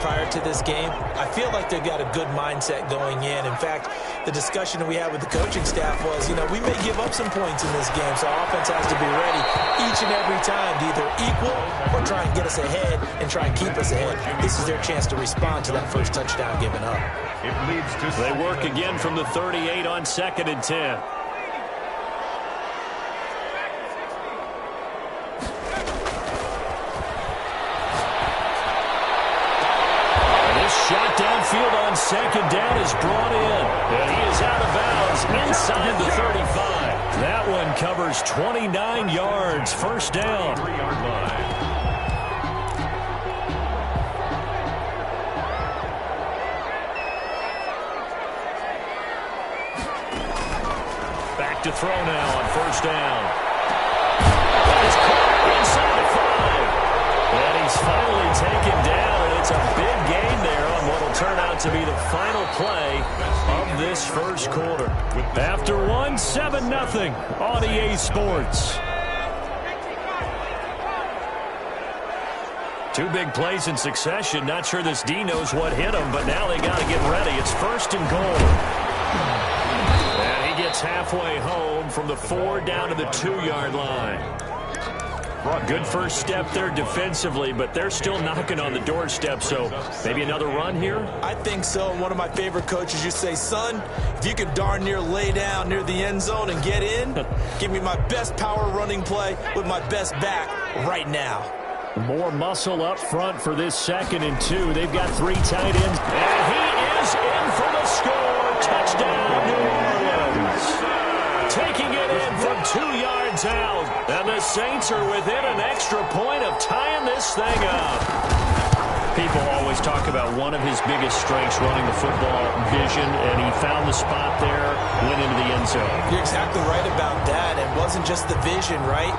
prior to this game, I feel like they've got a good mindset going in. In fact, the discussion that we had with the coaching staff was, we may give up some points in this game, so our offense has to be ready each and every time to either equal or try and get us ahead and try and keep us ahead. This is their chance to respond to that first touchdown given up. It leads to they work again from the 38 on 2nd and 10. Shot downfield on 2nd down is brought in. And he is out of bounds inside the 35. That one covers 29 yards. 1st down. back to throw now on first down. That is caught inside the 5. And he's finally taken down, and it's a big gain there on what will turn out to be the final play of this first quarter. After one, 7-0 on EA Sports. 2 big plays in succession. Not sure this D knows what hit him, but now they got to get ready. It's first and goal. And he gets halfway home from the 4 down to the 2-yard line. Good first step there defensively, but they're still knocking on the doorstep, so maybe another run here? I think so. And one of my favorite coaches, you say, son, if you can darn near lay down near the end zone and get in, give me my best power running play with my best back right now. More muscle up front for this 2nd and 2. They've got 3 tight ends, and he is in for the score. Touchdown, New Orleans. Taking it in from 2 yards out. And the Saints are within an extra point of tying this thing up. People always talk about one of his biggest strengths running the football, vision, and he found the spot there, went into the end zone. You're exactly right about that. It wasn't just the vision, right?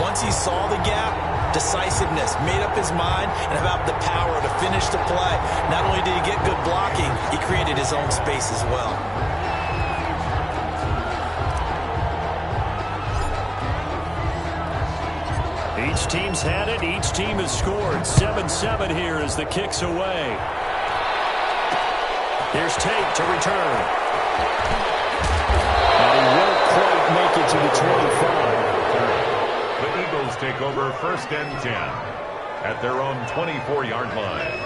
Once he saw the gap, decisiveness, made up his mind, and about the power to finish the play. Not only did he get good blocking, he created his own space as well. Each team's had it. Each team has scored. 7-7 here as the kick's away. Here's Tate to return. And he won't quite make it to the 25. The Eagles take over 1st and 10 at their own 24-yard line.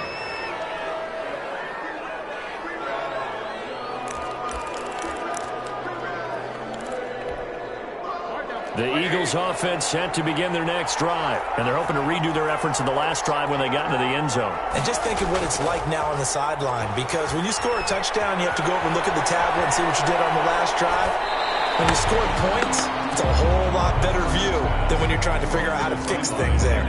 The Eagles offense set to begin their next drive, and they're hoping to redo their efforts in the last drive when they got into the end zone. And just think of what it's like now on the sideline, because when you score a touchdown, you have to go over and look at the tablet and see what you did on the last drive. When you score points, it's a whole lot better view than when you're trying to figure out how to fix things there.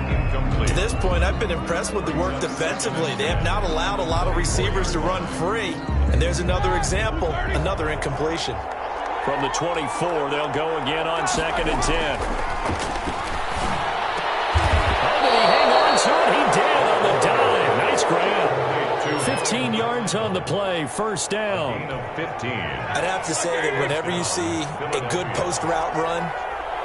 To this point, I've been impressed with the work defensively. They have not allowed a lot of receivers to run free. And there's another example, another incompletion. From the 24, they'll go again on 2nd and 10. Oh, did he hang on to it? He did on the dive. Nice grab. 15 yards on the play, first down. I'd have to say that whenever you see a good post route run,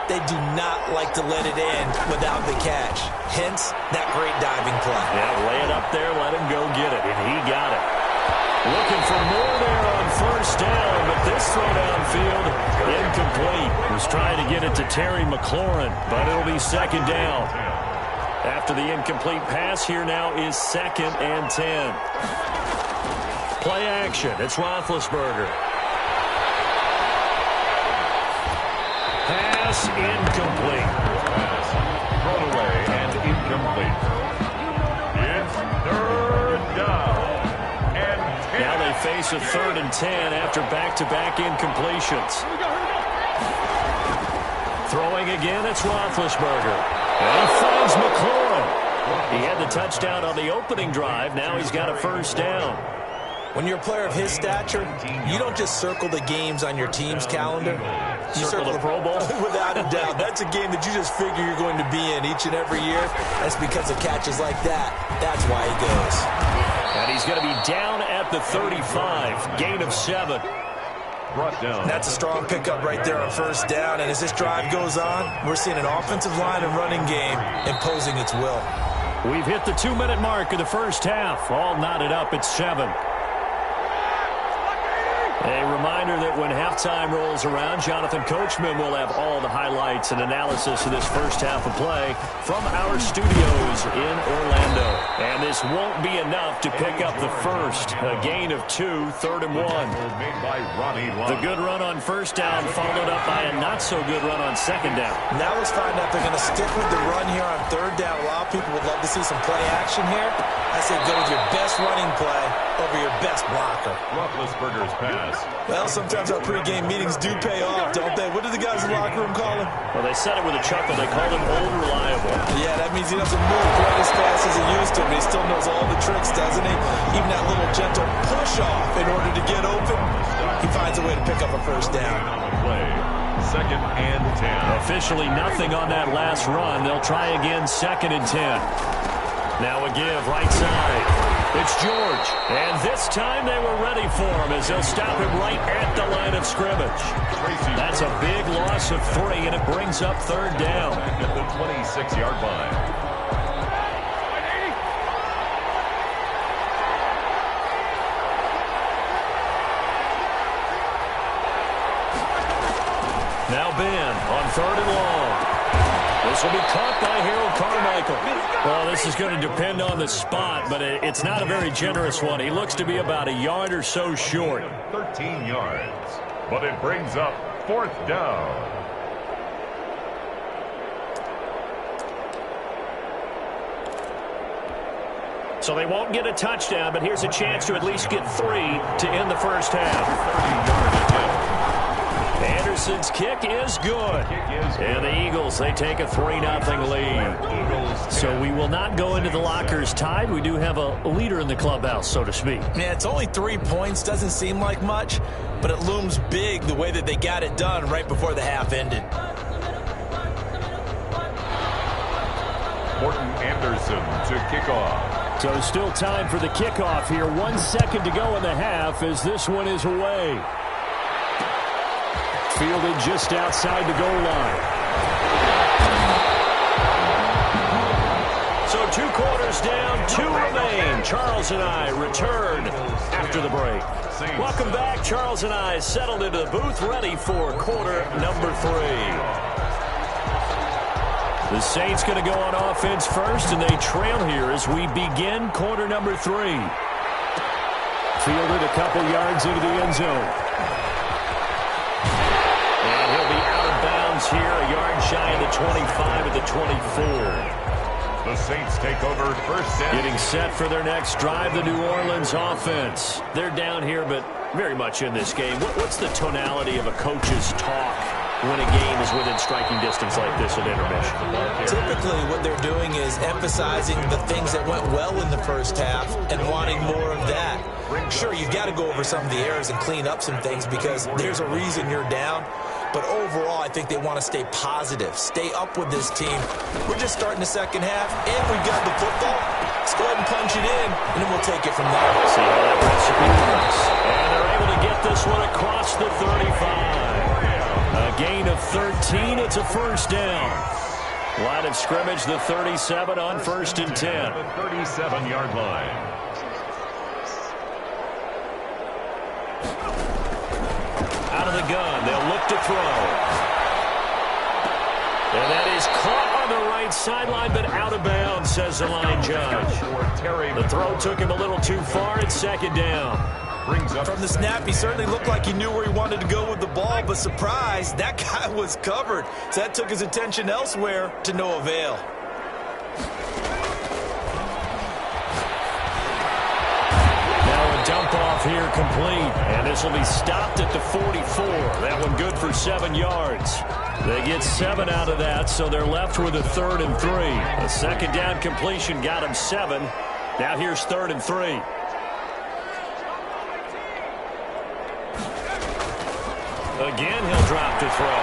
they do not like to let it end without the catch. Hence, that great diving play. Yeah, lay it up there, let him go get it, and he got it. Looking for more there on first down, but this throw downfield, incomplete. Was trying to get it to Terry McLaurin, but it'll be 2nd down. After the incomplete pass, here now is 2nd and 10. Play action. It's Roethlisberger. Pass incomplete. Thrown away and incomplete. It's 3rd down. And 10. Now they face a 3rd and 10 after back-to-back incompletions. Throwing again, it's Roethlisberger. And he finds McLaurin. He had the touchdown on the opening drive. Now he's got a first down. When you're a player of his stature, you don't just circle the games on your team's calendar. You circle the Pro Bowl? Without a doubt. That's a game that you just figure you're going to be in each and every year. That's because of catches like that. That's why he goes. And he's going to be down at the 35. Gain of 7. Brought down. That's a strong pickup right there on first down. And as this drive goes on, we're seeing an offensive line and running game imposing its will. We've hit the 2-minute mark of the first half. All knotted up at 7. A reminder that when halftime rolls around, Jonathan Coachman will have all the highlights and analysis of this first half of play from our studios in Orlando. And this won't be enough to pick up the first. A gain of 2, 3rd and 1. The good run on first down followed up by a not-so-good run on 2nd down. Now let's find out if they're going to stick with the run here on 3rd down. A lot of people would love to see some play action here. I say go with your best running play over your best blocker. Roethlisberger's pass. Well, sometimes our pregame meetings do pay off, don't they? What do the guys in the locker room call him? Well, they said it with a chuckle. They called him old reliable. Yeah, that means he doesn't move quite as fast as he used to, but he still knows all the tricks, doesn't he? Even that little gentle push-off in order to get open, he finds a way to pick up a first down. Play, second and 10. Officially nothing on that last run. They'll try again, second and 10. Now a give, right side. It's George. And this time they were ready for him as they'll stop him right at the line of scrimmage. That's a big loss of 3, and it brings up third down. Back at the 26-yard line. Now Ben on third and long. This will be caught by Harold Carmichael. Well, this is going to depend on the spot, but it's not a very generous one. He looks to be about a yard or so short. 13 yards, but it brings up fourth down. So they won't get a touchdown, but here's a chance to at least get 3 to end the first half. 30-yard attempt. Anderson's kick is good. And the Eagles, they take a 3-0 lead. So we will not go into the lockers tied. We do have a leader in the clubhouse, so to speak. Yeah, it's only 3 points. Doesn't seem like much, but it looms big the way that they got it done right before the half ended. Morton Anderson to kick off. So still time for the kickoff here. 1 second to go in the half as this one is away. Fielded just outside the goal line. So 2 quarters down, 2 remain. Charles and I return after the break. Welcome back. Charles and I settled into the booth, ready for quarter number 3. The Saints going to go on offense first, and they trail here as we begin quarter number 3. Fielded a couple yards into the end zone. And he'll be out of bounds here, a yard shy of the 25 at the 24. The Saints take over first down. Getting set for their next drive, the New Orleans offense. They're down here, but very much in this game. What's the tonality of a coach's talk when a game is within striking distance like this at intermission? Typically what they're doing is emphasizing the things that went well in the first half and wanting more of that. Sure, you've got to go over some of the errors and clean up some things because there's a reason you're down. But overall, I think they want to stay positive, stay up with this team. We're just starting the second half, and we've got the football. Let's go ahead and punch it in, and then we'll take it from there. See how that recipe works. And they're able to get this one across the 35. A gain of 13. It's a first down. Line of scrimmage, the 37 on first and 10. The 37-yard line. Out of the gun, they'll look to throw. And that is caught on the right sideline, but out of bounds, says the line judge. The throw took him a little too far. It's second down. From the snap, he certainly looked like he knew where he wanted to go with the ball, but surprise, that guy was covered. So that took his attention elsewhere to no avail. Dump off here complete, and this will be stopped at the 44. That one good for 7 yards. They get 7 out of that, so they're left with a 3rd and 3. A second down completion got him 7. Now here's 3rd and 3. Again, he'll drop to throw.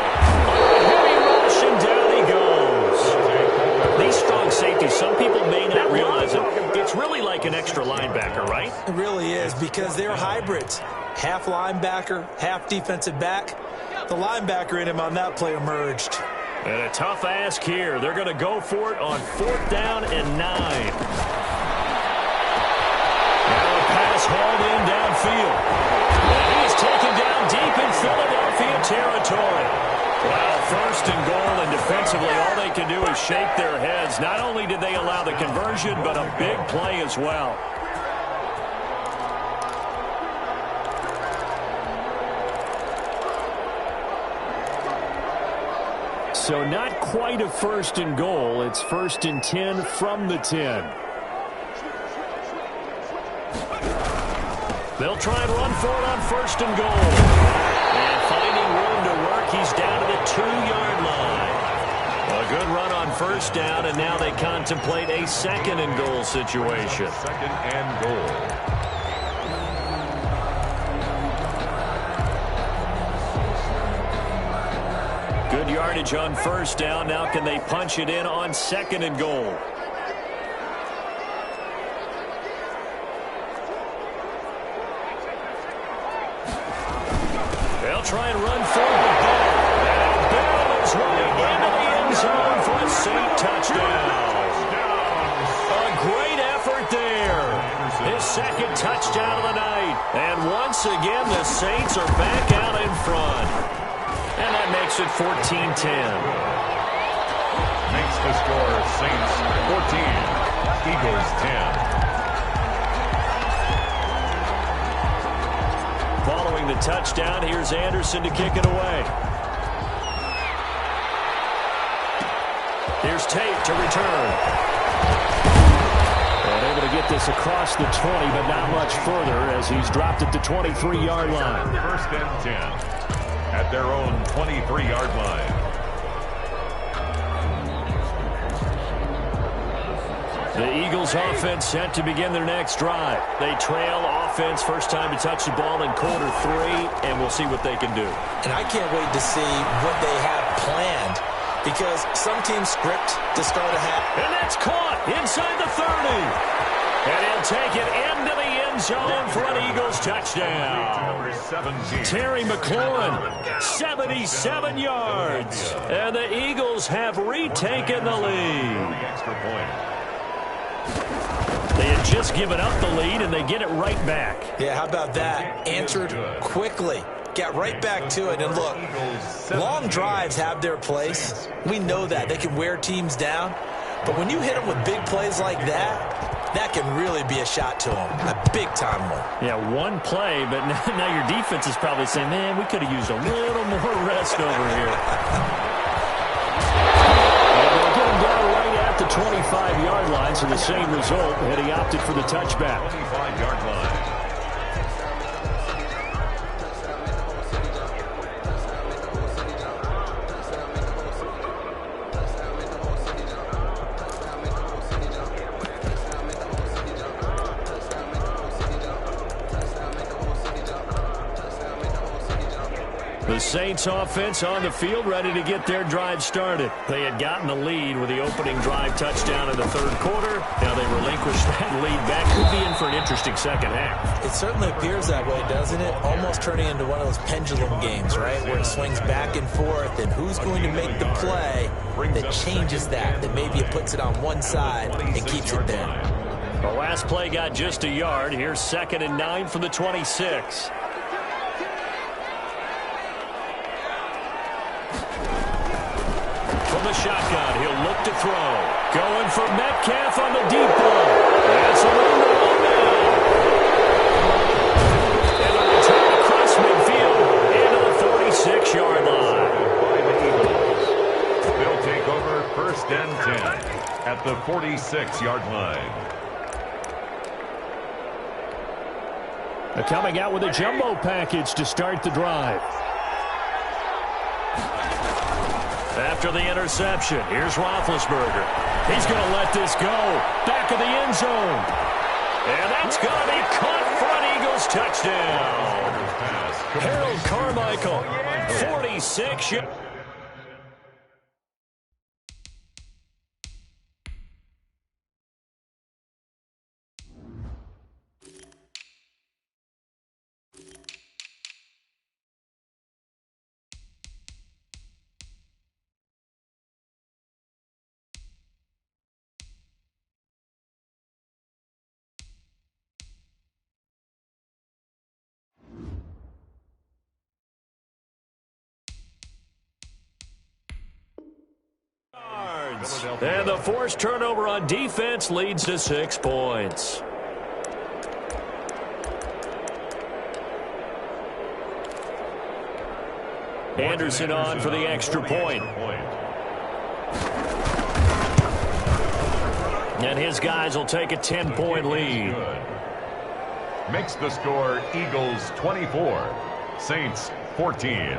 Heavy rush, and down he goes. These strong safeties, some people may not realize it. It's really like an extra linebacker, right? It really is, because they're hybrids. Half linebacker, half defensive back. The linebacker in him on that play emerged. And a tough ask here. They're going to go for it on 4th down and 9. Now a pass hauled in downfield. And he is taken down deep in Philadelphia territory. Wow, 1st and goal, and defensively all they can do is shake their heads. Not only did they allow the conversion, but a big play as well. So not quite a 1st and goal. It's 1st and 10 from the 10. They'll try and run for it on 1st and goal. And finding room to work, he's down to the 2-yard line. A good run on 1st down, and now they contemplate a 2nd and goal situation. 2nd and goal. yardage on first down. Now can they punch it in on second and goal? They'll try and run forward the ball. And Bell is running into the end zone for a Saint touchdown. A great effort there. His second touchdown of the night. And once again, the Saints are back out in front. And that makes it 14-10. Makes the score Saints 14, Eagles 10. Following the touchdown, here's Anderson to kick it away. Here's Tate to return. And able to get this across the 20, but not much further as he's dropped it to 23-yard line. First and 10 at their own 23-yard line. The Eagles offense set to begin their next drive. They trail offense first time to touch the ball in quarter 3, and we'll see what they can do. And I can't wait to see what they have planned, because some teams script to start a half. And that's caught inside the 30. And he'll take it into the end zone for an Eagles touchdown. Terry McLaurin, 77 yards. And the Eagles have retaken the lead. They had just given up the lead, and they get it right back. Yeah, how about that? Answered quickly. Get right back to it. And look, long drives have their place. We know that. They can wear teams down. But when you hit them with big plays like that, that can really be a shot to them. A big-time one. Yeah, one play, but now your defense is probably saying, man, we could have used a little more rest over here. They'll get him down right at the 25-yard line, so the same result, and he opted for the touchback. 25-yard line. The Saints offense on the field, ready to get their drive started. They had gotten the lead with the opening drive touchdown in the third quarter. Now they relinquish that lead. That could be in for an interesting second half. It certainly appears that way, doesn't it? Almost turning into one of those pendulum games, right, where it swings back and forth, and who's going to make the play that changes that maybe it puts it on one side and keeps it there. The last play got just a yard. Here's 2nd and 9 from the 26. From the shotgun, he'll look to throw. Going for Metcalf on the deep ball. That's a run now. And a return across midfield into the 46-yard line. They'll take over 1st and 10 at the 46-yard line. They're coming out with a jumbo package to start the drive. After the interception, here's Roethlisberger. He's going to let this go. Back of the end zone. And that's going to be caught for an Eagles touchdown. Harold Carmichael, 46 yards. And the forced turnover on defense leads to 6 points. Anderson on for the extra point. And his guys will take a 10-point lead. Makes the score Eagles 24, Saints 14.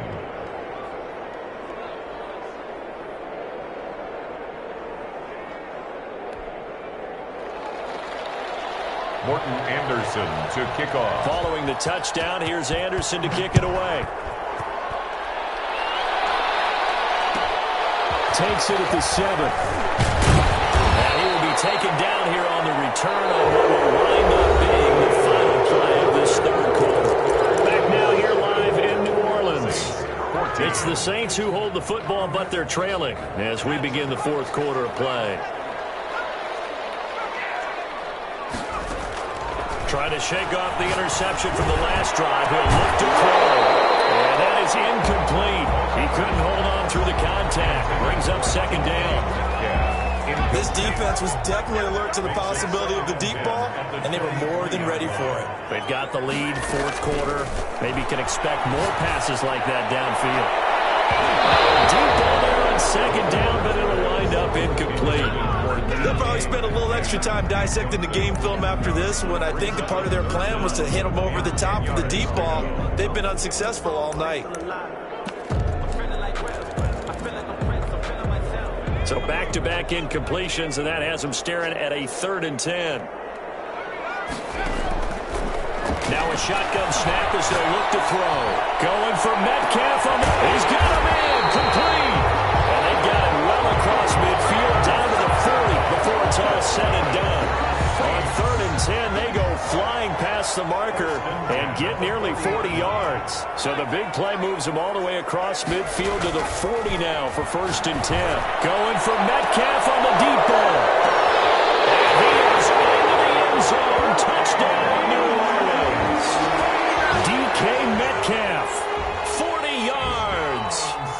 Morton Anderson to kick off. Following the touchdown, here's Anderson to kick it away. takes it at the 7. And he will be taken down here on the return on what will wind up being the final play of this third quarter. Back now here live in New Orleans. It's the Saints who hold the football, but they're trailing as we begin the fourth quarter of play. Trying to shake off the interception from the last drive. He'll look to throw. And that is incomplete. He couldn't hold on through the contact. Brings up second down. This defense was definitely alert to the possibility of the deep ball, and they were more than ready for it. They've got the lead, fourth quarter. Maybe can expect more passes like that downfield. Deep ball there on second down, but it'll wind up incomplete. They'll probably spend a little extra time dissecting the game film after this, when I think the part of their plan was to hit them over the top of the deep ball. They've been unsuccessful all night. So back-to-back incompletions, and that has them staring at a 3rd and 10. Now a shotgun snap as they'll look to throw. Going for Metcalf on the... He's got him in, complete. And they've got it well across midfield, down to the 40 before it's all said and done. On 3rd and 10, they go flying past the marker and get nearly 40 yards. So the big play moves them all the way across midfield to the 40 now for 1st and 10. Going for Metcalf on the deep ball. And he is into the end zone. Touchdown, New Orleans. DK Metcalf, 40 yards.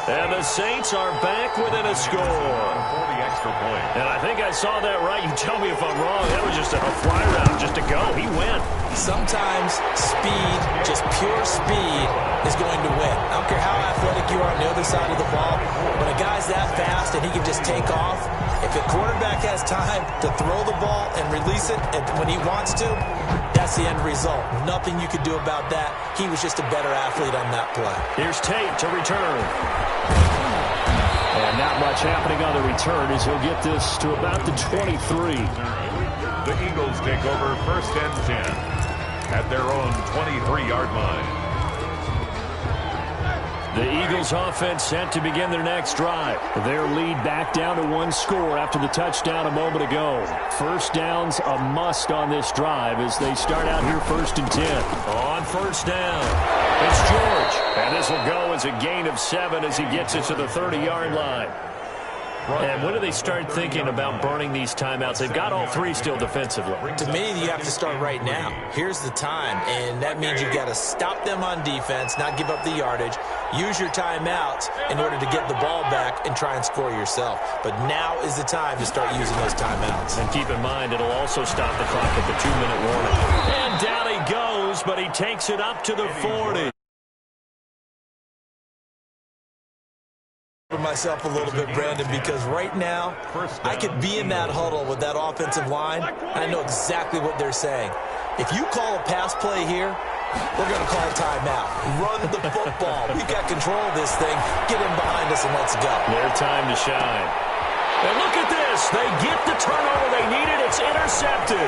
And the Saints are back within a score. And I think I saw that right. You tell me if I'm wrong. That was just a fly route, just to go. He went. Sometimes speed, just pure speed, is going to win. I don't care how athletic you are on the other side of the ball. When a guy's that fast and he can just take off, if a quarterback has time to throw the ball and release it when he wants to, that's the end result. Nothing you could do about that. He was just a better athlete on that play. Here's Tate to return. And not much happening on the return as he'll get this to about the 23. The Eagles take over 1st and 10 at their own 23-yard line. The Eagles offense set to begin their next drive. Their lead back down to 1 score after the touchdown a moment ago. First down's a must on this drive as they start out here 1st and 10. On 1st down, it's George. And this will go as a gain of 7 as he gets it to the 30-yard line. And when do they start thinking about burning these timeouts? They've got all 3 still defensively. To me, you have to start right now. Here's the time, and that means you've got to stop them on defense, not give up the yardage, use your timeouts in order to get the ball back and try and score yourself. But now is the time to start using those timeouts. And keep in mind, it'll also stop the clock at the 2-minute warning. And down he goes, but he takes it up to the 40. Myself a little bit, Brandon, because right now I could be in that huddle with that offensive line. I know exactly what they're saying. If you call a pass play here, we're going to call a timeout. Run the football. We've got control of this thing. Get in behind us and let's go. Their time to shine. And look at this. They get the turnover they needed. It's intercepted.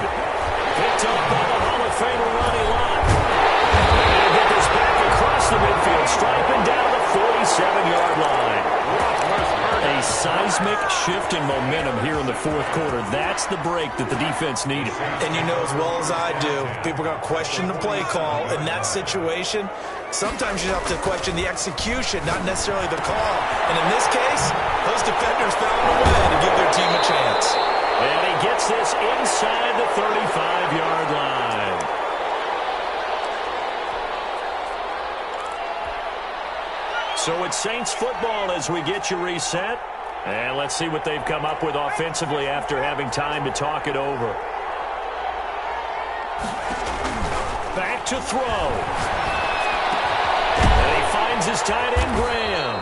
Picked up by the Hall of Famer Ronnie Lott. They'll get this back across the midfield stripe and down the 47-yard line. A seismic shift in momentum here in the fourth quarter. That's the break that the defense needed. And you know as well as I do, people are going to question the play call in that situation. Sometimes you have to question the execution, not necessarily the call. And in this case, those defenders found a way to give their team a chance. And he gets this inside the 35-yard line. So it's Saints football as we get you reset. And let's see what they've come up with offensively after having time to talk it over. Back to throw. And he finds his tight end, Graham.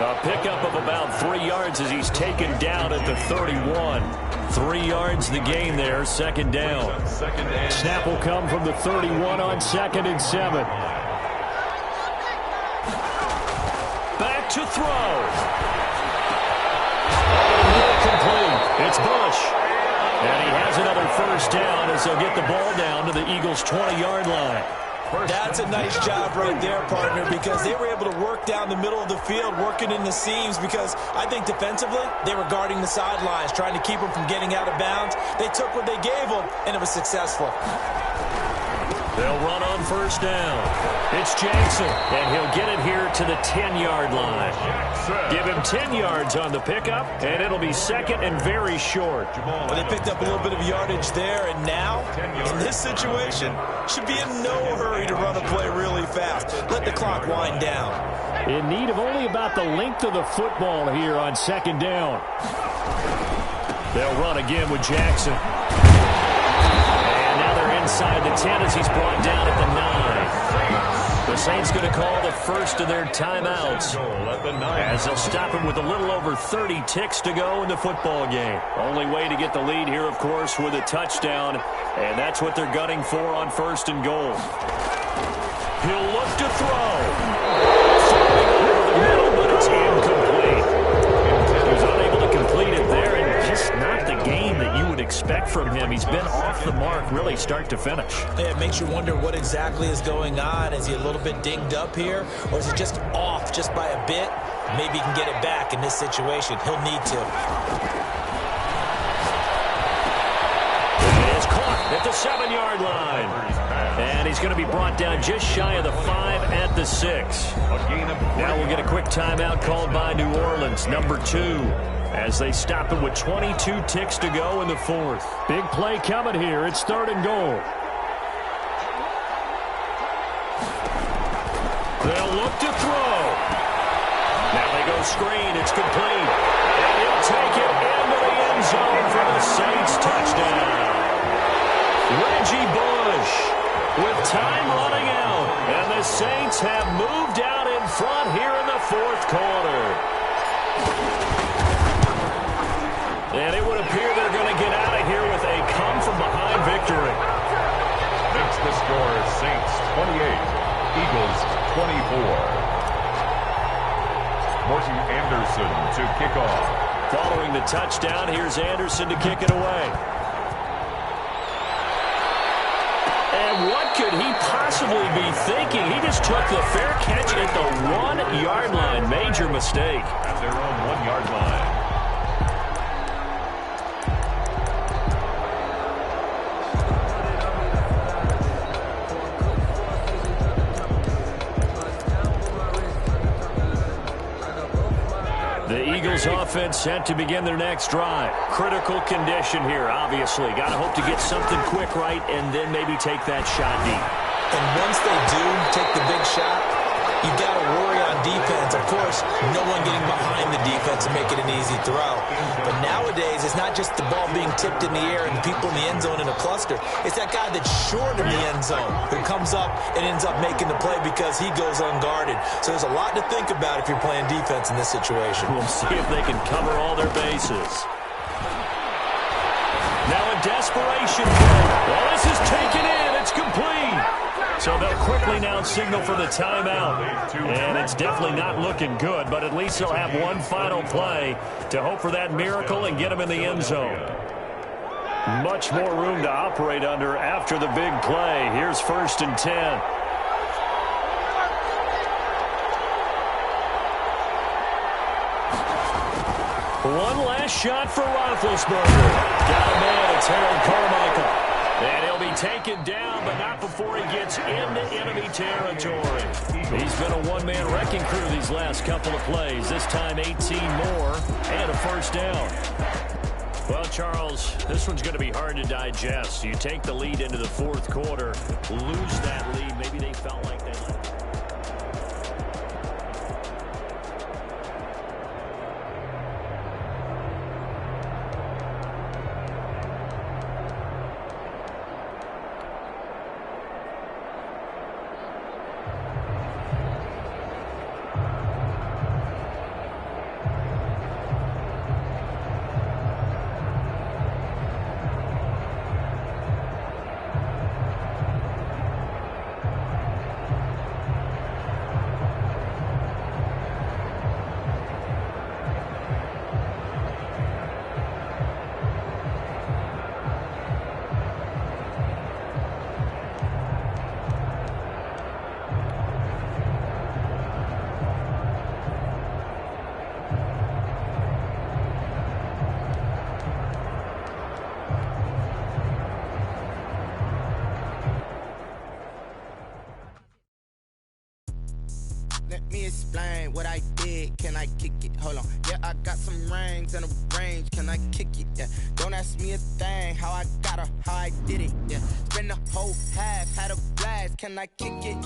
A pickup of about 3 yards as he's taken down at the 31. 3 yards the gain there, second down. Snap will come from the 31 on 2nd and 7. Back to throw. Complete. It's Bush. And he has another first down as they'll get the ball down to the Eagles' 20-yard line. That's a nice job right there, partner, because they were able to work down the middle of the field, working in the seams, because I think defensively they were guarding the sidelines, trying to keep them from getting out of bounds. They took what they gave them, and it was successful. They'll run on first down. It's Jackson, and he'll get it here to the 10-yard line. Give him 10 yards on the pickup, and it'll be second and very short. Well, they picked up a little bit of yardage there, and now, in this situation, should be in no hurry to run a play really fast. Let the clock wind down. In need of only about the length of the football here on second down. They'll run again with Jackson. Inside the 10 as he's brought down at the 9. The Saints going to call the first of their timeouts as they'll stop him with a little over 30 ticks to go in the football game. Only way to get the lead here, of course, with a touchdown, and that's what they're gunning for on first and goal. He'll look to throw. Throwing over the middle, but it's incomplete. He was unable to complete it there, and just not the game that you would expect from him. He's been off the mark really start to finish. Yeah, it makes you wonder what exactly is going on. Is he a little bit dinged up here, or is he just off just by a bit? Maybe he can get it back in this situation. He'll need to. It is caught at the 7-yard line. And he's going to be brought down just shy of the 5 at the 6. Now we'll get a quick timeout called by New Orleans, number 2. As they stop him with 22 ticks to go in the 4th. Big play coming here. It's 3rd and goal. They'll look to throw. Now they go screen. It's complete. And he'll take it into the end zone for the Saints touchdown. Reggie Bush with time running out. And the Saints have moved out in front here in the 4th quarter. And it would appear they're going to get out of here with a come-from-behind victory. Makes the score Saints 28, Eagles 24. Morton Anderson to kick off. Following the touchdown, here's Anderson to kick it away. And what could he possibly be thinking? He just took the fair catch at the 1-yard line. Major mistake. At their own 1-yard line. The Eagles offense set to begin their next drive. Critical condition here, obviously. Got to hope to get something quick right and then maybe take that shot deep. And once they do take the big shot, you got to worry on defense. Of course, no one getting behind the defense and make it an easy throw. But nowadays, it's not just the ball being tipped in the air and the people in the end zone in a cluster. It's that guy that's short of the end zone who comes up and ends up making the play because he goes unguarded. So there's a lot to think about if you're playing defense in this situation. We'll see if they can cover all their bases. Now a desperation play. Well, this is taken in. It's complete. So they'll quickly now signal for the timeout. And it's definitely not looking good, but at least they'll have one final play to hope for that miracle and get them in the end zone. Much more room to operate under after the big play. Here's 1st and 10. One last shot for Roethlisberger. Got a man, it's Harold Carmichael. And he'll be taken down, but not before he gets into enemy territory. He's been a one-man wrecking crew these last couple of plays. This time 18 more and a first down. Well, Charles, this one's going to be hard to digest. You take the lead into the 4th quarter, lose that lead. Maybe they felt like they let it. explain what I did. Can I kick it? Hold on. Yeah, I got some rings and a range. Can I kick it? Yeah. Don't ask me a thing. How I got her, how I did it. Yeah. Spend the whole half, had a blast. Can I kick it?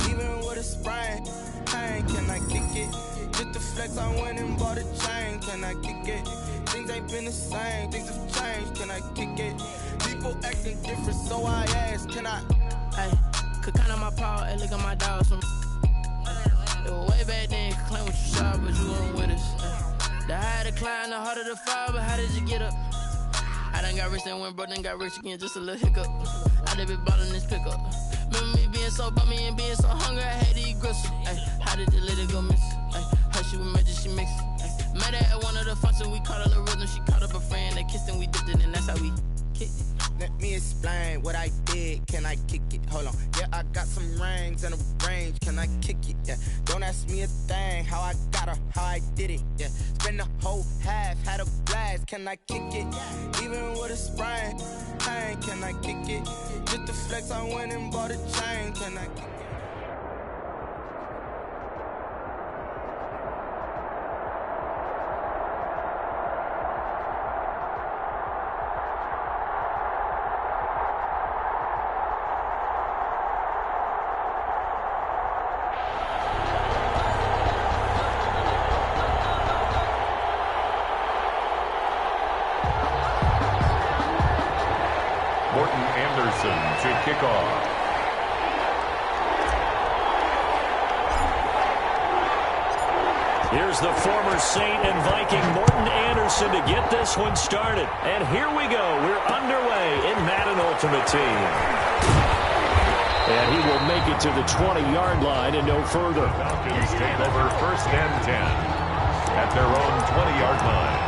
Even with a sprain, pain. Can I kick it? Just the flex, I went and bought a chain. Can I kick it? Things ain't been the same. Things have changed. Can I kick it? People acting different, so I ask. Can I? Hey, could count on my power, and look at my dogs. It was way back then, could claim what you saw, but you weren't with us. The higher the climb, the harder the fall, but how did you get up? I done got rich and went broke, then got rich again, just a little hiccup. I done been ballin' this pickup. Remember me being so bummy and being so hungry, I had to eat gristle. Ay, how did you let it go miss? Ay, how she was magic, she mixed. Met her at one of the functions, we caught a little rhythm, she caught up a friend, they kissed and we dipped it, and that's how we kicked it. Let me explain what I did. Can I kick it? Hold on. Yeah, I got some rings and a range. Can I kick it? Yeah. Don't ask me a thing. How I got her, how I did it. Yeah. Spend the whole half, had a blast. Can I kick it? Even with a sprain, pain. Can I kick it? Just the flex, I went and bought a chain. Can I kick it? To kick off. Here's the former Saint and Viking Morten Andersen to get this one started. And here we go. We're underway in Madden Ultimate Team. And he will make it to the 20-yard line and no further. Falcons take over 1st and 10 at their own 20-yard line.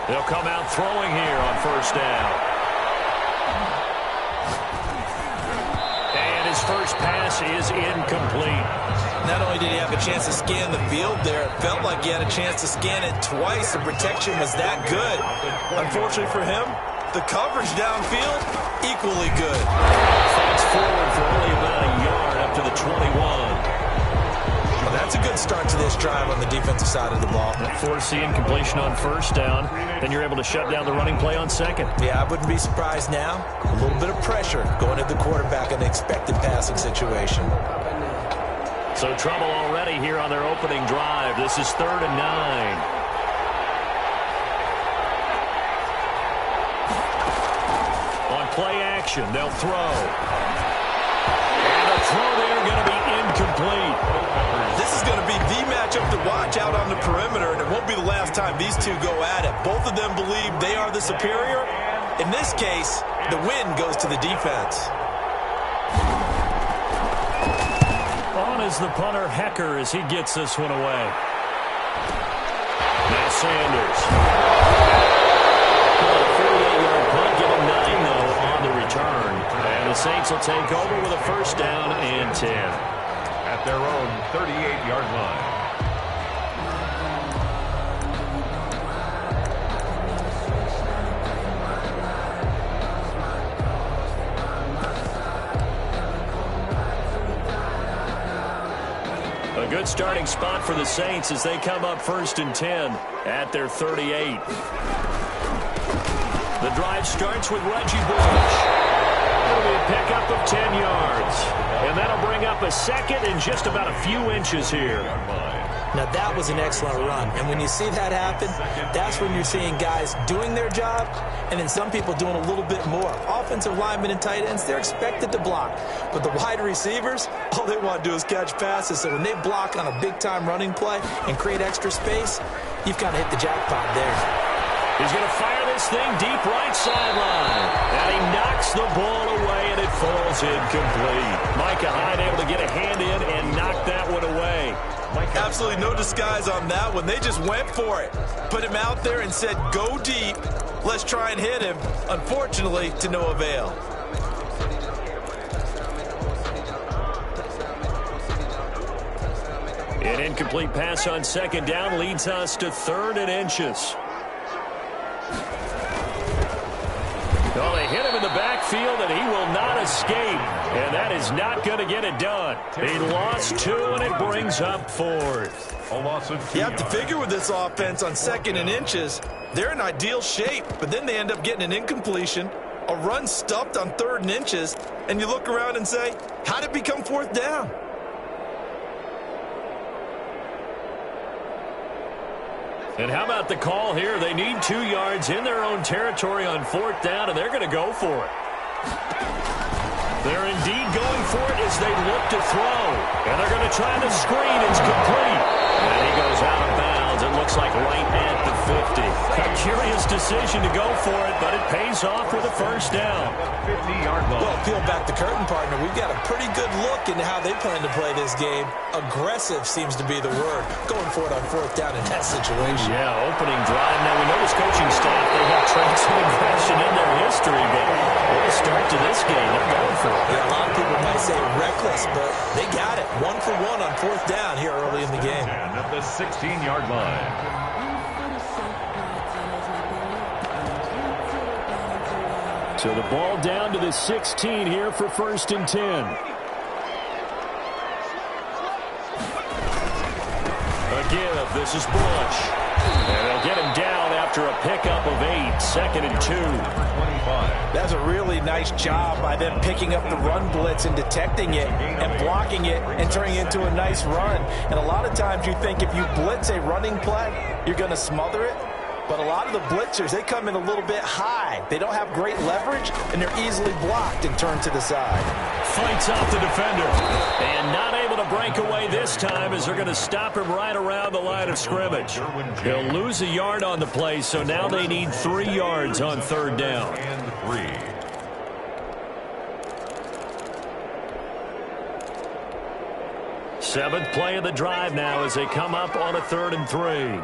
They'll come out throwing here on 1st down. And his first pass is incomplete. Not only did he have a chance to scan the field there, it felt like he had a chance to scan it twice. The protection was that good. Unfortunately for him, the coverage downfield, equally good. Fast forward for only about a yard up to the 21. Well, that's a good start to this drive on the defensive side of the ball. Forcing completion on 1st down. Then you're able to shut down the running play on 2nd. Yeah, I wouldn't be surprised now. A little bit of pressure going at the quarterback in an expected passing situation. So trouble already here on their opening drive. This is 3rd and 9. On play action, they'll throw. And the throw there going to be incomplete. This is going to be the matchup to watch out on the perimeter, and it won't be the last time these two go at it. Both of them believe they are the superior. In this case, the win goes to the defense. On is the punter, Hecker, as he gets this one away. Now Sanders. 48-yard punt, give him 9, though, on the return. And the Saints will take over with a 1st down and 10. At their own 38-yard line. A good starting spot for the Saints as they come up 1st and 10 at their 38. The drive starts with Reggie Bush. It'll be a pickup of 10 yards. And that'll bring up a 2nd and just about a few inches here. Now, that was an excellent run. And when you see that happen, that's when you're seeing guys doing their job and then some people doing a little bit more. Offensive linemen and tight ends, they're expected to block. But the wide receivers, all they want to do is catch passes. So when they block on a big-time running play and create extra space, you've kind of hit the jackpot there. He's going to fire this thing deep right sideline. And he knocks the ball away, and it falls incomplete. Micah Hyde able to get a hand in and knock that one away. Absolutely no disguise on that one. They just went for it. Put him out there and said, go deep. Let's try and hit him. Unfortunately, to no avail. An incomplete pass on second down leads us to 3rd and inches. Well, they hit him in the backfield, and he will not escape. And that is not going to get it done. He lost 2, and it brings up 4th. A loss of 2 You have to yards. figure with this offense on 2nd and inches, they're in ideal shape, but then they end up getting an incompletion, a run stuffed on 3rd and inches, and you look around and say, how did it become 4th down? And how about the call here? They need 2 yards in their own territory on 4th down, and they're going to go for it. They're indeed going for it as they look to throw. And they're going to try the screen. It's complete. And he goes out of bounds. It looks like right at the 50. A curious decision to go for it, but it pays off with a 1st down. 50-yard line. Well, peel back the curtain, partner. We've got a pretty good look into how they plan to play this game. Aggressive seems to be the word. Going for it on 4th down in that situation. Yeah, opening drive. Now, we know this coaching staff, they have traits of aggression in their history, but what a start to this game. They're going for it. Yeah, a lot of people might say reckless, but they got it. 1 for 1 on 4th down here early in the game. And at the 16-yard line. So the ball down to the 16 here for 1st and 10. A give. This is Bush. And they'll get him down after a pickup of 8. 2nd and 2. That's a really nice job by them picking up the run blitz and detecting it and blocking it and turning it into a nice run. And a lot of times you think if you blitz a running play, you're going to smother it. But a lot of the blitzers, they come in a little bit high. They don't have great leverage, and they're easily blocked and turned to the side. Fights off the defender. And not able to break away this time as they're going to stop him right around the line of scrimmage. He'll lose a yard on the play, so now they need 3 yards on 3rd down. And 3. Seventh play of the drive now as they come up on a 3rd and 3.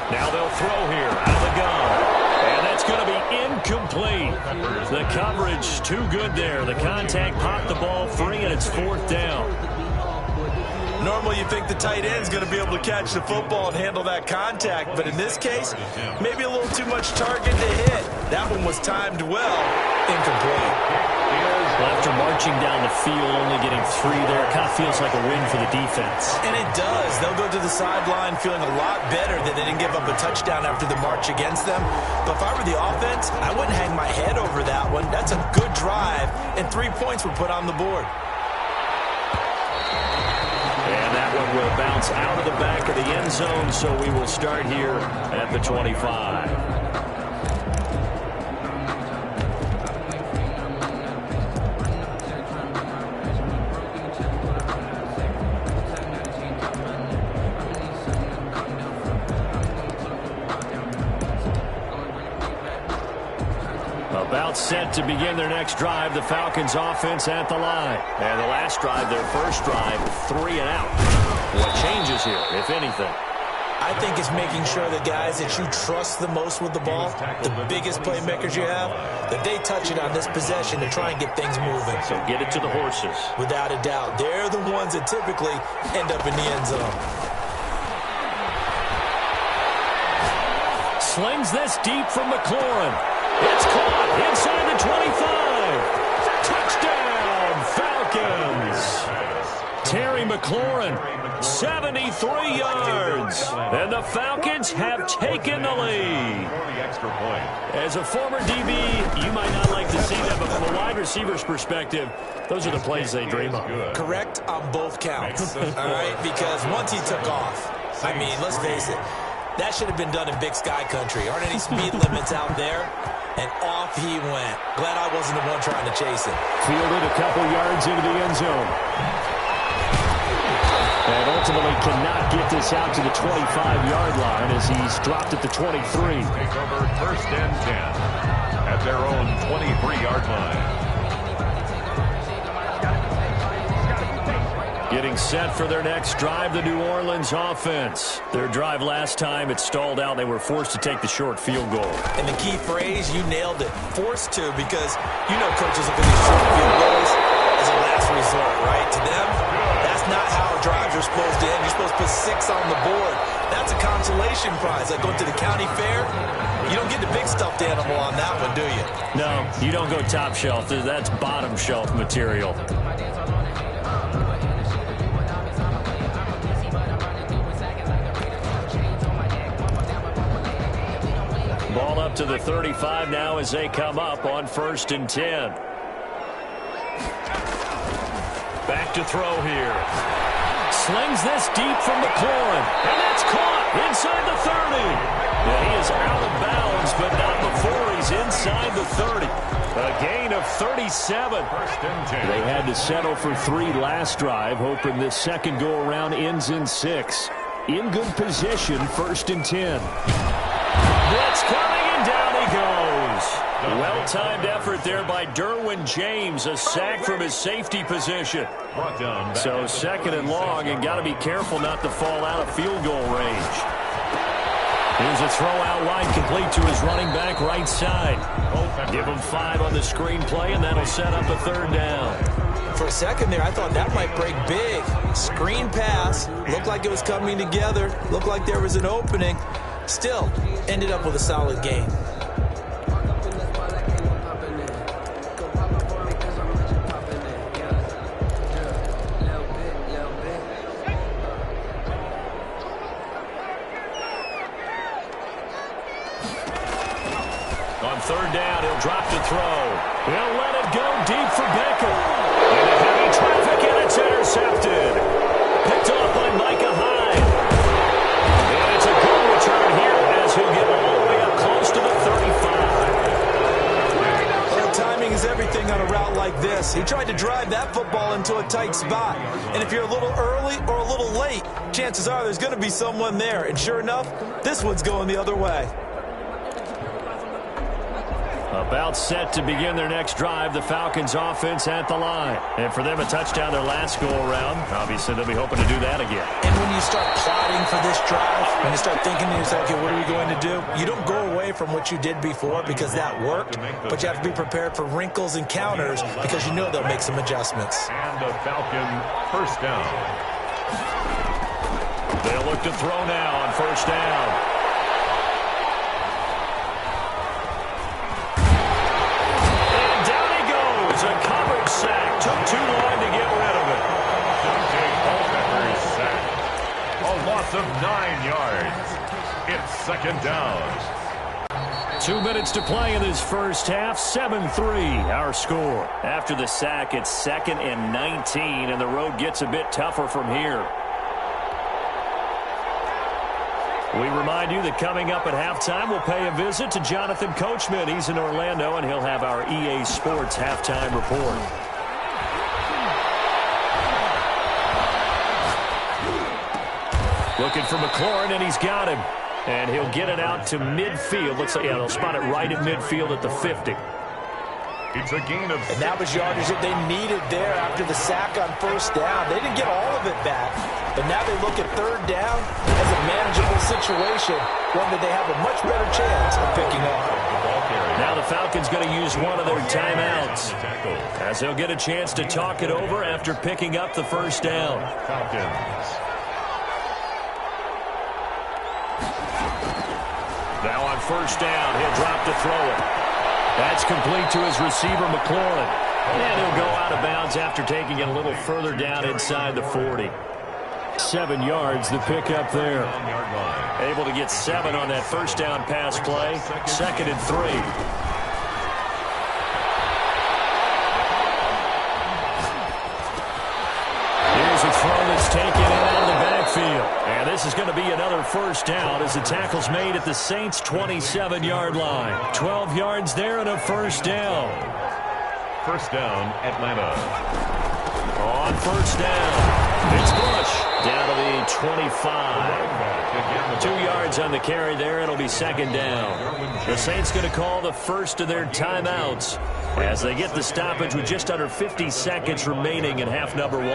Now they'll throw here out of the gun. And that's going to be incomplete. The coverage too good there. The contact popped the ball free, and it's 4th down. Normally you think the tight end's going to be able to catch the football and handle that contact, but in this case, maybe a little too much target to hit. That one was timed well. Incomplete. After marching down the field, only getting 3 there, it kind of feels like a win for the defense. And it does. They'll go to the sideline feeling a lot better that they didn't give up a touchdown after the march against them. But if I were the offense, I wouldn't hang my head over that one. That's a good drive, and 3 points were put on the board. And that one will bounce out of the back of the end zone, so we will start here at the 25. About set to begin their next drive, the Falcons offense at the line. And the last drive, their first drive, 3 and out. What changes here, if anything? I think it's making sure the guys that you trust the most with the ball, the biggest playmakers you have, that they touch it on this possession to try and get things moving. So get it to the horses. Without a doubt. They're the ones that typically end up in the end zone. Slings this deep from McLaurin. It's caught inside the 25. Touchdown, Falcons. Terry McLaurin, 73 yards. And the Falcons have taken the lead. As a former DB, you might not like to see that, but from a wide receiver's perspective, those are the plays they dream of. Correct on both counts. All right, because once he took off, I mean, let's face it, that should have been done in Big Sky Country. Aren't any speed limits out there? And off he went. Glad I wasn't the one trying to chase it. Fielded a couple yards into the end zone. And ultimately cannot get this out to the 25-yard line as he's dropped at the 23. Take over 1st and 10 at their own 23-yard line. Getting set for their next drive, the New Orleans offense. Their drive last time, it stalled out. They were forced to take the short field goal. And the key phrase, you nailed it, forced to, because you know coaches look at these short field goals as a last resort, right? To them, that's not how drives are supposed to end. You're supposed to put 6 on the board. That's a consolation prize. Like going to the county fair, you don't get the big stuffed animal on that one, do you? No, you don't go top shelf. That's bottom shelf material. Ball up to the 35 now as they come up on 1st and 10. Back to throw here. Slings this deep from McLaurin. And that's caught inside the 30. Yeah, he is out of bounds, but not before he's inside the 30. A gain of 37. 1st and 10. They had to settle for 3 last drive, hoping this second go-around ends in 6. In good position, 1st and 10. Blitz coming, and down he goes. Well-timed effort there by Derwin James, a sack from his safety position. So 2nd and long, and got to be careful not to fall out of field goal range. Here's a throw out wide, complete to his running back right side. Give him 5 on the screen play, and that'll set up a 3rd down. For a second there, I thought that might break big. Screen pass, looked like it was coming together, looked like there was an opening. Still, ended up with a solid game. On 3rd down, he'll drop to throw. He'll let it go deep for Beckham. Into heavy traffic, and it's intercepted. Picked off by Micah Hyde. And it's a good return here as he'll get all the way up close to the 35. Well, timing is everything on a route like this. He tried to drive that football into a tight spot. And if you're a little early or a little late, chances are there's going to be someone there. And sure enough, this one's going the other way. About set to begin their next drive, the Falcons offense at the line. And for them, a touchdown their last go-around. Obviously, they'll be hoping to do that again. And when you start plotting for this drive, when you start thinking to yourself, okay, what are we going to do? You don't go away from what you did before because that worked, but you have to be prepared for wrinkles and counters because you know they'll make some adjustments. And a Falcon 1st down. They'll look to throw now on 1st down. A coverage sack. Took too long to get rid of it. Culpepper's sack. A loss of 9 yards. It's 2nd down. 2 minutes to play in this first half. 7-3 our score. After the sack, it's 2nd and 19, and the road gets a bit tougher from here. We remind you that coming up at halftime, we'll pay a visit to Jonathan Coachman. He's in Orlando, and he'll have our EA Sports halftime report. Looking for McLaurin, and he's got him. And he'll get it out to midfield. Looks like, yeah, they'll spot it right at midfield at the 50. It's a gain of 6. And that was yardage that they needed there after the sack on 1st down. They didn't get all of it back, but now they look at 3rd down as a manageable situation, one that they have a much better chance of picking up. Now the Falcons going to use one of their timeouts as they'll get a chance to talk it over after picking up the 1st down. Falcons. Now on 1st down, he'll drop to throw it. That's complete to his receiver, McLaurin. And he'll go out of bounds after taking it a little further down inside the 40. 7 yards, the pickup there. Able to get 7 on that 1st down pass play. 2nd and 3. Here's a throw that's taken in out of the backfield. And this is going to be another 1st down as the tackle's made at the Saints' 27-yard line. 12 yards there and a 1st down. 1st down, Atlanta. On 1st down, it's Bush down to the 25. 2 yards on the carry there. It'll be 2nd down. The Saints going to call the first of their timeouts as they get the stoppage with just under 50 seconds remaining in half number 1.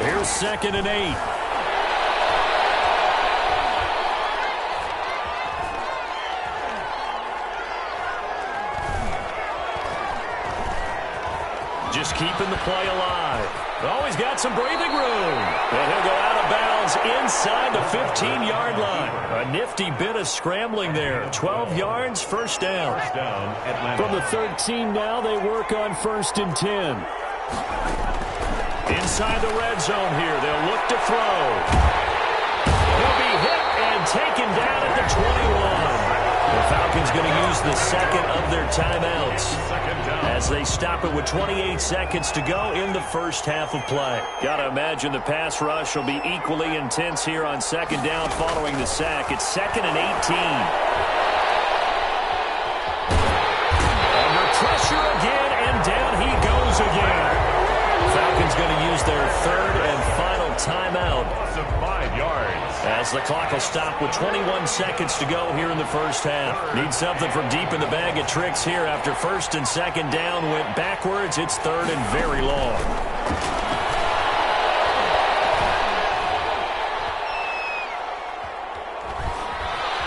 Here's 2nd and 8. Just keeping the play alive. Oh, he's got some breathing room. And he'll go out of bounds inside the 15-yard line. A nifty bit of scrambling there. 12 yards, first down. From the 13 now, they work on 1st and 10. Inside the red zone here, they'll look to throw. He'll be hit and taken down at the 21. The Falcons going to use the second of their timeouts as they stop it with 28 seconds to go in the first half of play. Got to imagine the pass rush will be equally intense here on 2nd down following the sack. It's 2nd and 18. Under pressure again, and down he goes again. Falcons going to use their 3rd and final timeout. 5 yards. As the clock will stop with 21 seconds to go here in the first half. Need something from deep in the bag of tricks here after 1st and 2nd down went backwards. It's 3rd and very long.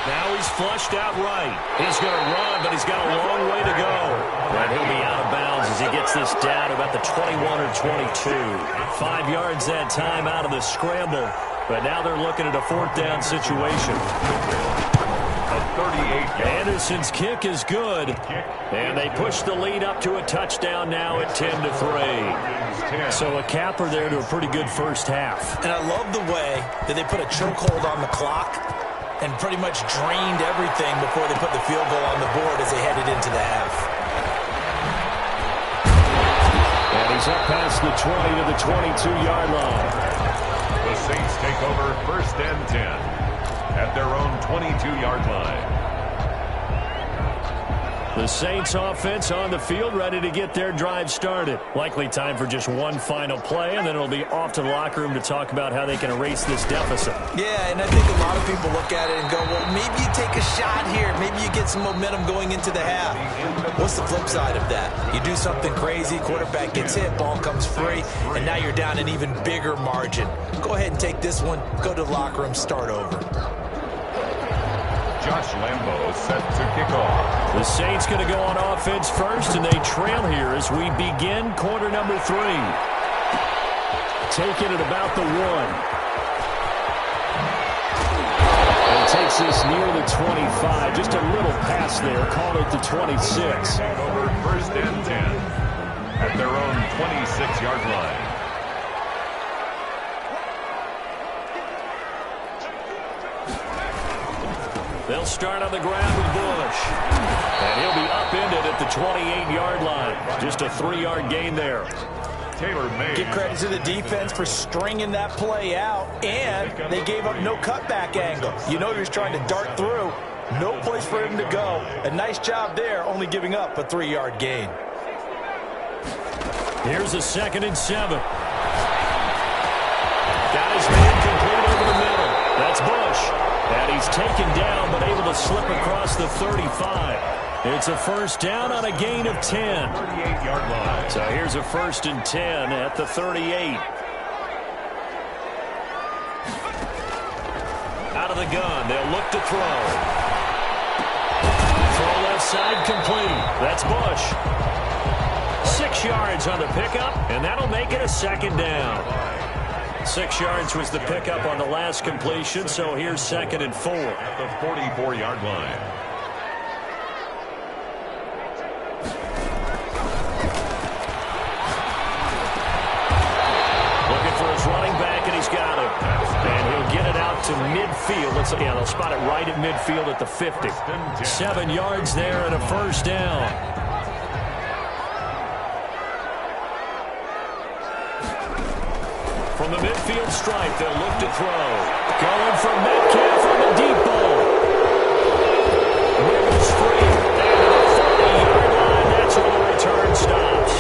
Now he's flushed out right. He's going to run, but he's got a long way to go. And he'll be out of bounds as he gets this down to about the 21 or 22. 5 yards that time out of the scramble. But now they're looking at a 4th down situation. Anderson's kick is good. And they push the lead up to a touchdown now at 10-3. So a capper there to a pretty good first half. And I love the way that they put a chokehold on the clock and pretty much drained everything before they put the field goal on the board as they headed into the half. And he's up past the 20 to the 22-yard line. The Saints take over 1st and 10 at their own 22-yard line. The Saints offense on the field, ready to get their drive started. Likely time for just one final play, and then it'll be off to the locker room to talk about how they can erase this deficit. Yeah, and I think a lot of people look at it and go, well, maybe you take a shot here. Maybe you get some momentum going into the half. What's the flip side of that? You do something crazy, quarterback gets hit, ball comes free, and now you're down an even bigger margin. Go ahead and take this one, go to the locker room, start over. Josh Lambo set to kick off. The Saints going to go on offense first, and they trail here as we begin quarter number 3. Taking it about the 1. And takes this near the 25. Just a little pass there. Call it the 26. Over 1st and 10 at their own 26-yard line. They'll start on the ground with Bush. And he'll be upended at the 28-yard line. Just a 3-yard gain there. Taylor May. Give credit to the defense for stringing that play out, and they gave up no cutback angle. You know he was trying to dart through. No place for him to go. A nice job there, only giving up a 3-yard gain. Here's a 2nd and 7. Got his man complete over the middle. That's Bush. And he's taken down, but able to slip across the 35. It's a first down on a gain of 10. 38-yard line. So here's a 1st and 10 at the 38. Out of the gun, they'll look to throw. Throw left side complete. That's Bush. 6 yards on the pickup, and that'll make it a 2nd down. 6 yards was the pickup on the last completion, so here's 2nd and 4. At the 44-yard line. Looking for his running back, and he's got it. And he'll get it out to midfield. They'll spot it right at midfield at the 50. 7 yards there and a first down. From the midfield stripe, they'll look to throw. Going from Metcalf on the deep ball. Wiggles free. And the 30-yard line, that's where the return stops.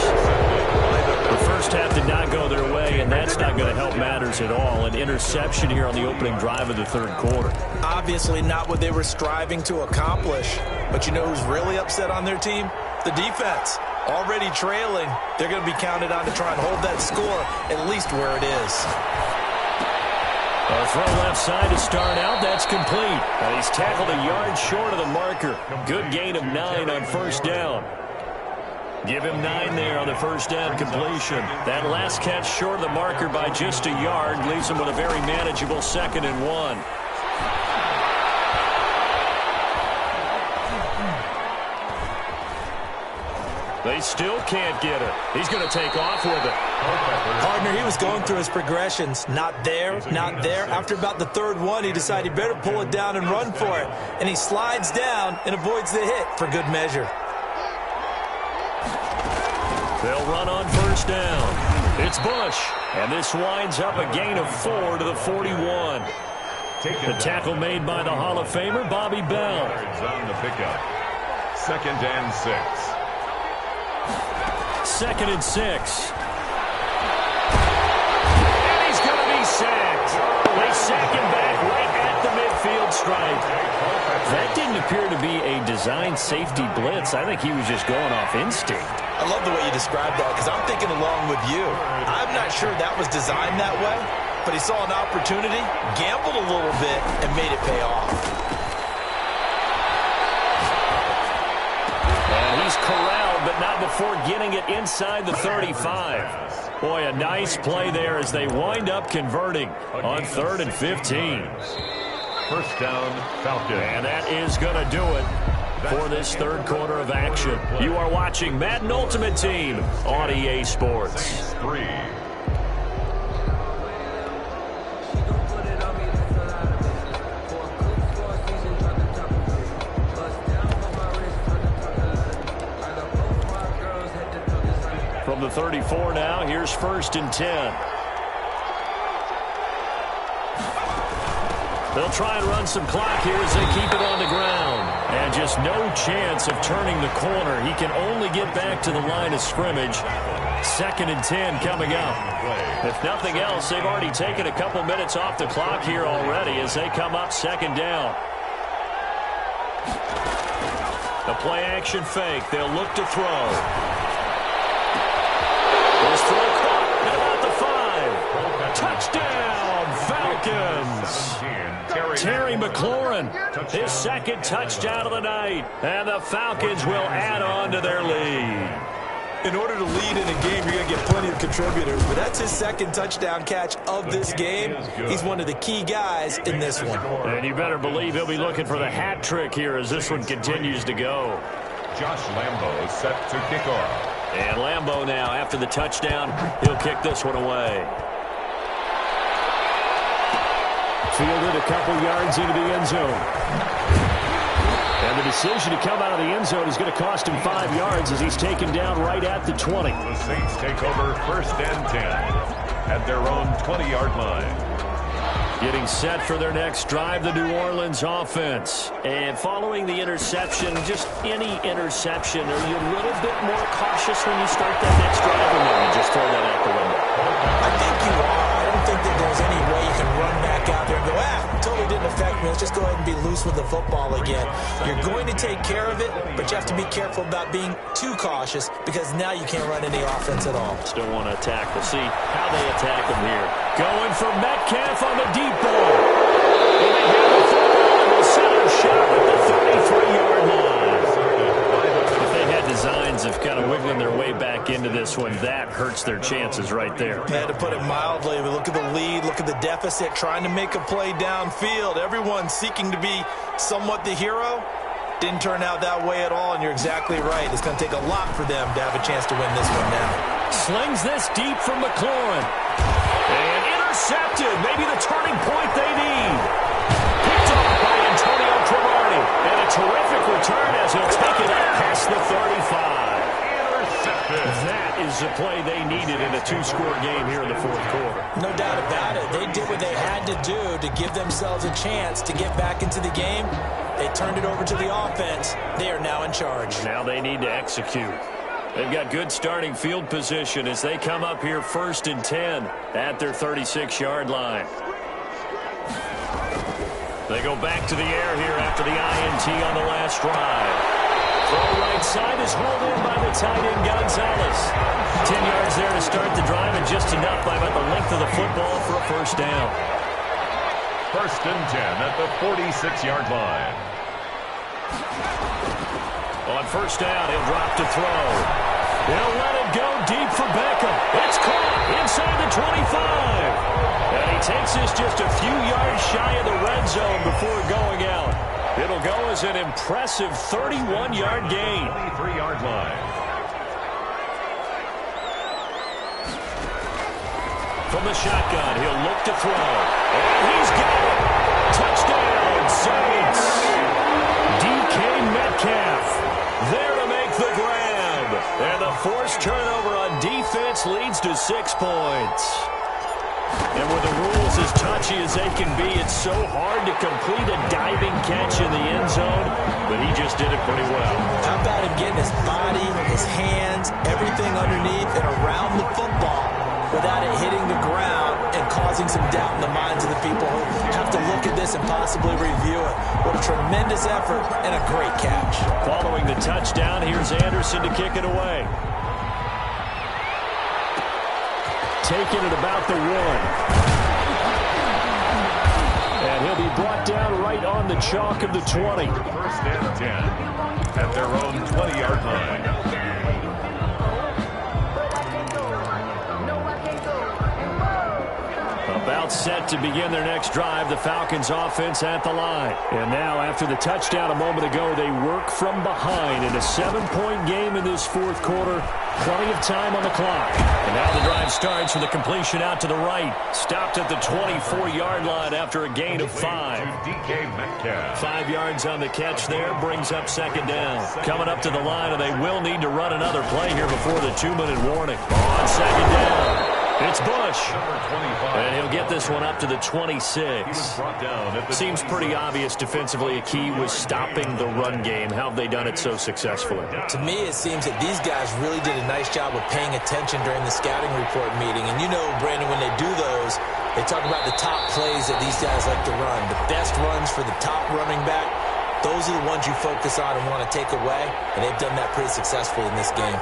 The first half did not go their way, and that's not going to help matters at all. An interception here on the opening drive of the 3rd quarter. Obviously not what they were striving to accomplish. But you know who's really upset on their team? The defense. Already trailing, they're going to be counted on to try and hold that score at least where it is. A throw left side to start out. That's complete. And he's tackled a yard short of the marker. Good gain of 9 on first down. Give him 9 there on the first down completion. That last catch short of the marker by just a yard leaves him with a very manageable 2nd and 1. They still can't get it. He's going to take off with it. Partner, he was going through his progressions. Not there, not there. After about the 3rd one, he decided he better pull it down and run for it. And he slides down and avoids the hit for good measure. They'll run on first down. It's Bush. And this winds up a gain of 4 to the 41. The tackle made by the Hall of Famer, Bobby Bell. On the pickup. 2nd and 6. 2nd and 6. And he's going to be sacked. They sack him back right at the midfield stripe. That didn't appear to be a designed safety blitz. I think he was just going off instinct. I love the way you described that because I'm thinking along with you. I'm not sure that was designed that way, but he saw an opportunity, gambled a little bit, and made it pay off. And he's corralled, but not before getting it inside the 35. Boy, a nice play there as they wind up converting on 3rd and 15. First down, Falcons. And that is going to do it for this 3rd quarter of action. You are watching Madden Ultimate Team on EA Sports. 3. From the 34 now, here's 1st and 10. They'll try and run some clock here as they keep it on the ground. And just no chance of turning the corner. He can only get back to the line of scrimmage. 2nd and 10 coming up. If nothing else, they've already taken a couple minutes off the clock here already as they come up 2nd down. The play-action fake. They'll look to throw. This throw caught at about the 5. Touchdown, Falcons. Terry McLaurin, his 2nd touchdown of the night. And the Falcons will add on to their lead. In order to lead in a game, you're going to get plenty of contributors, but that's his 2nd touchdown catch of this game. He's one of the key guys in this one. And you better believe he'll be looking for the hat trick here as this one continues to go. Josh Lambo is set to kick off. And Lambo now, after the touchdown, he'll kick this one away. Fielded a couple yards into the end zone. And the decision to come out of the end zone is going to cost him 5 yards as he's taken down right at the 20. The Saints take over 1st and 10 at their own 20-yard line. Getting set for their next drive, the New Orleans offense. And following the interception, just any interception, are you a little bit more cautious when you start that next drive, or maybe just throw that out the window? I think you are. I don't think that there's any way you can run back out there and go, totally didn't affect me. Let's just go ahead and be loose with the football again. You're going to take care of it, but you have to be careful about being too cautious because now you can't run any offense at all. Still want to attack. We'll see how they attack him here. Going for Metcalf on the deep ball. And they have the football and will set up shot at the 33-yard line. If they had designs of kind of wiggling their way back into this one, that hurts their chances right there. I had to put it mildly. We look at the lead, look at the deficit, trying to make a play downfield. Everyone seeking to be somewhat the hero. Didn't turn out that way at all, and you're exactly right. It's going to take a lot for them to have a chance to win this one now. Slings this deep from McLaurin. And intercepted. Maybe the turning point they need. Picked off by Antonio Cromartie. And a terrific return as he'll take it up past the 35. Intercepted. That is the play they needed in a 2-score game here in the 4th quarter. No doubt about it. They did what they had to do to give themselves a chance to get back into the game. They turned it over to the offense. They are now in charge. Now they need to execute. They've got good starting field position as they come up here 1st and 10 at their 36-yard line. They go back to the air here after the INT on the last drive. Throw right inside is hauled in by the tight end, Gonzalez. 10 yards there to start the drive, and just enough by about the length of the football for a first down. First and 10 at the 46-yard line. On first down, he'll drop to throw. He'll let it go deep for Beckham. It's caught inside the 25. And he takes this just a few yards shy of the red zone before going out. It'll go as an impressive 31-yard gain. 23-yard line. From the shotgun, he'll look to throw. And he's got it. Touchdown, Saints. DK Metcalf there to make the grab. And the forced turnover on defense leads to 6 points. And with the rules as touchy as they can be, it's so hard to complete a diving catch in the end zone, but he just did it pretty well. How about him getting his body, his hands, everything underneath and around the football without it hitting the ground and causing some doubt in the minds of the people who have to look at this and possibly review it. What a tremendous effort and a great catch. Following the touchdown, here's Anderson to kick it away. Taking it about the 1. And he'll be brought down right on the chalk of the 20. First and 10 at their own 20-yard line. About set to begin their next drive, the Falcons offense at the line. And now, after the touchdown a moment ago, they work from behind in a 7-point game in this fourth quarter. Plenty of time on the clock. And now the drive starts with a completion out to the right. Stopped at the 24-yard line after a gain of 5. DK Metcalf. 5 yards on the catch there, brings up second down. Coming up to the line, and they will need to run another play here before the 2-minute warning. On second down, it's Bush. And he'll get this one up to the 26. Seems pretty obvious defensively a key was stopping the run game. How have they done it so successfully? To me, it seems that these guys really did a nice job of paying attention during the scouting report meeting. And you know, Brandon, when they do those, they talk about the top plays that these guys like to run. The best runs for the top running back, those are the ones you focus on and want to take away. And they've done that pretty successfully in this game.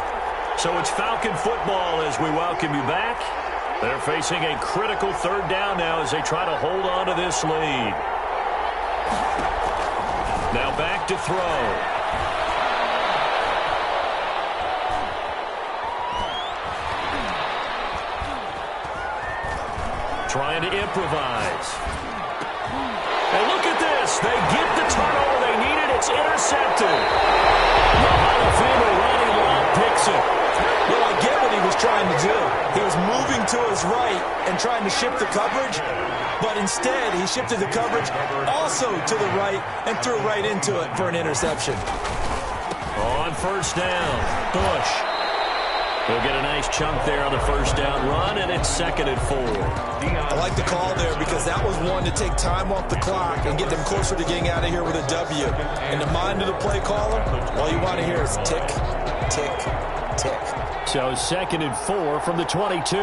So it's Falcon football as we welcome you back. They're facing a critical third down now as they try to hold on to this lead. Now back to throw. Trying to improvise. And look at this. They get the turnover they needed. It's intercepted. The Hall of Famer Ronnie Lott picks it. Well, I get what he was trying to do. He was moving to his right and trying to shift the coverage, but instead he shifted the coverage also to the right and threw right into it for an interception. On first down, Bush. He'll get a nice chunk there on the first down run, and it's 2nd and 4. I like the call there because that was one to take time off the clock and get them closer to getting out of here with a W. In the mind of the play caller, all you want to hear is tick, tick, tick. So 2nd and 4 from the 22.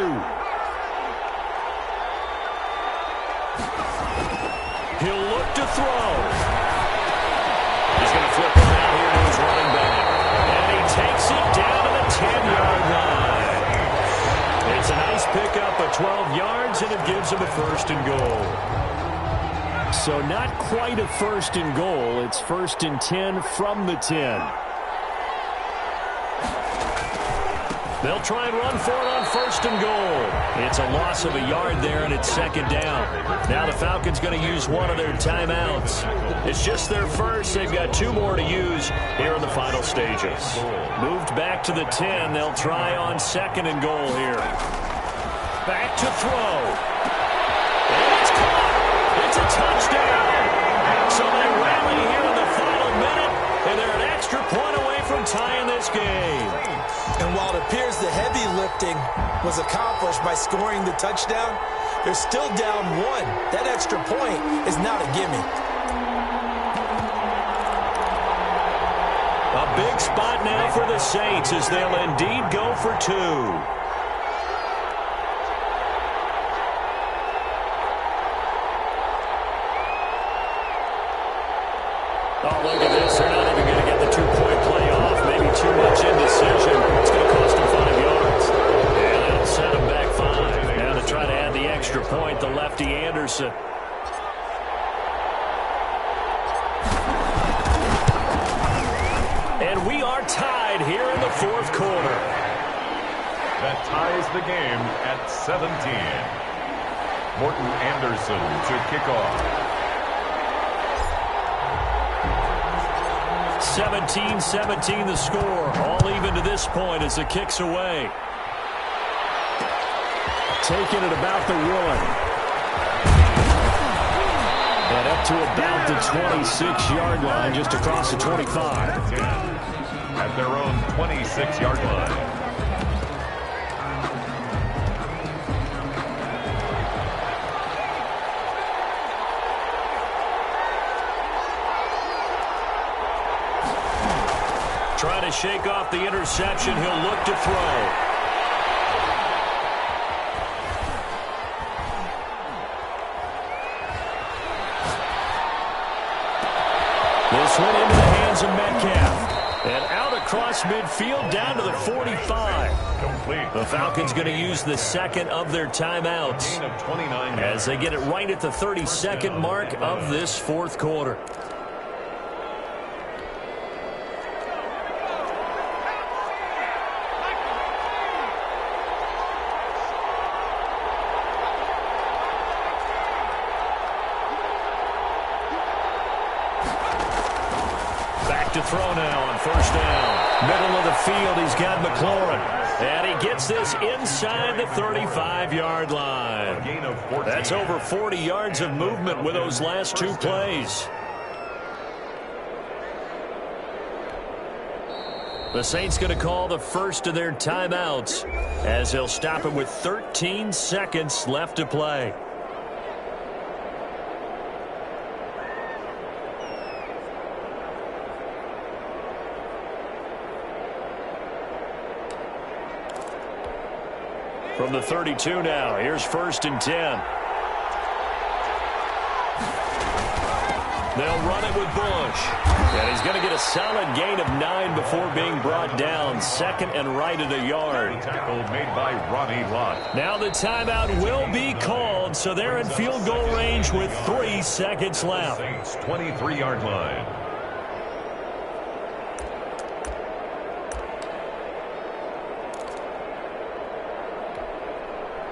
He'll look to throw. He's going to flip it out here to his running back. And he takes it down to the 10-yard line. It's a nice pickup of 12 yards, and it gives him a 1st and goal. So not quite a 1st and goal. It's 1st and 10 from the 10. They'll try and run for it on 1st and goal. It's a loss of a yard there, and it's 2nd down. Now the Falcons going to use one of their timeouts. It's just their first. They've got 2 more to use here in the final stages. Moved back to the 10. They'll try on 2nd and goal here. Back to throw. And it's caught. It's a touchdown. So they rally here in the final minute, and they're an extra point away from tying this game. And while it appears the heavy lifting was accomplished by scoring the touchdown, they're still down 1. That extra point is not a gimme. A big spot now for the Saints as they'll indeed go for 2. Oh, look at this. They're not even going to get the 2-point play off. Maybe 2 Anderson. And we are tied here in the fourth quarter. That ties the game at 17. Morton Anderson to kick off. 17-17 the score. All even to this point as the kick's away. Taking it about the one. And up to about the 26-yard line, just across the 25. At their own 26-yard line. Trying to shake off the interception. He'll look to throw. This went into the hands of Metcalf. And out across midfield down to the 45. Complete. The Falcons going to use the second of their timeouts Gain of 29 as they get it right at the 32nd mark of this fourth quarter. To throw now on first down. Middle of the field, he's got McLaurin. And he gets this inside the 35-yard line. Gain of 14. That's over 40 yards of movement with those last two plays. The Saints going to call the first of their timeouts as they'll stop it with 13 seconds left to play. From the 32 now, here's 1st and 10. They'll run it with Bush. And he's going to get a solid gain of 9 before being brought down. Second and right at a yard. Tackle made by Ronnie Lott. Now the timeout will be called, so they're in field goal range with 3 seconds left. Saints 23-yard line.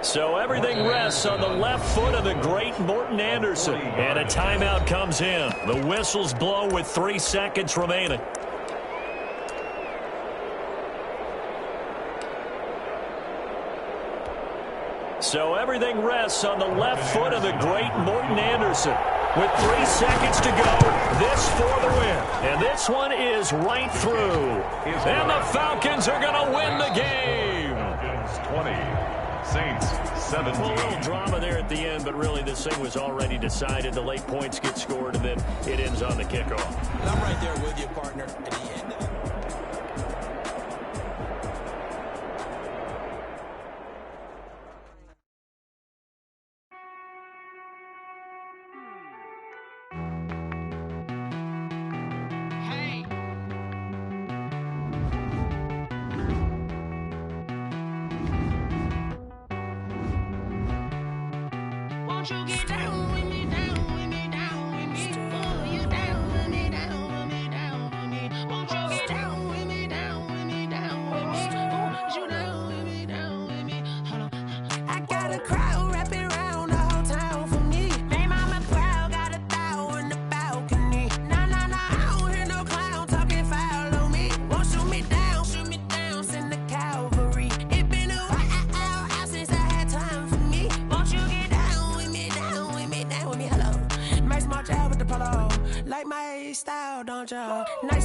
So everything rests on the left foot of the great Morton Anderson. And a timeout comes in. The whistles blow with 3 seconds remaining. So everything rests on the left foot of the great Morton Anderson. With 3 seconds to go, this for the win. And this one is right through. And the Falcons are going to win the game. Falcons 20. Saints 17. Well, a little drama there at the end, but really this thing was already decided. The late points get scored, and then it ends on the kickoff. And I'm right there with you, partner, at the end of it. Like my style, don't you? Nice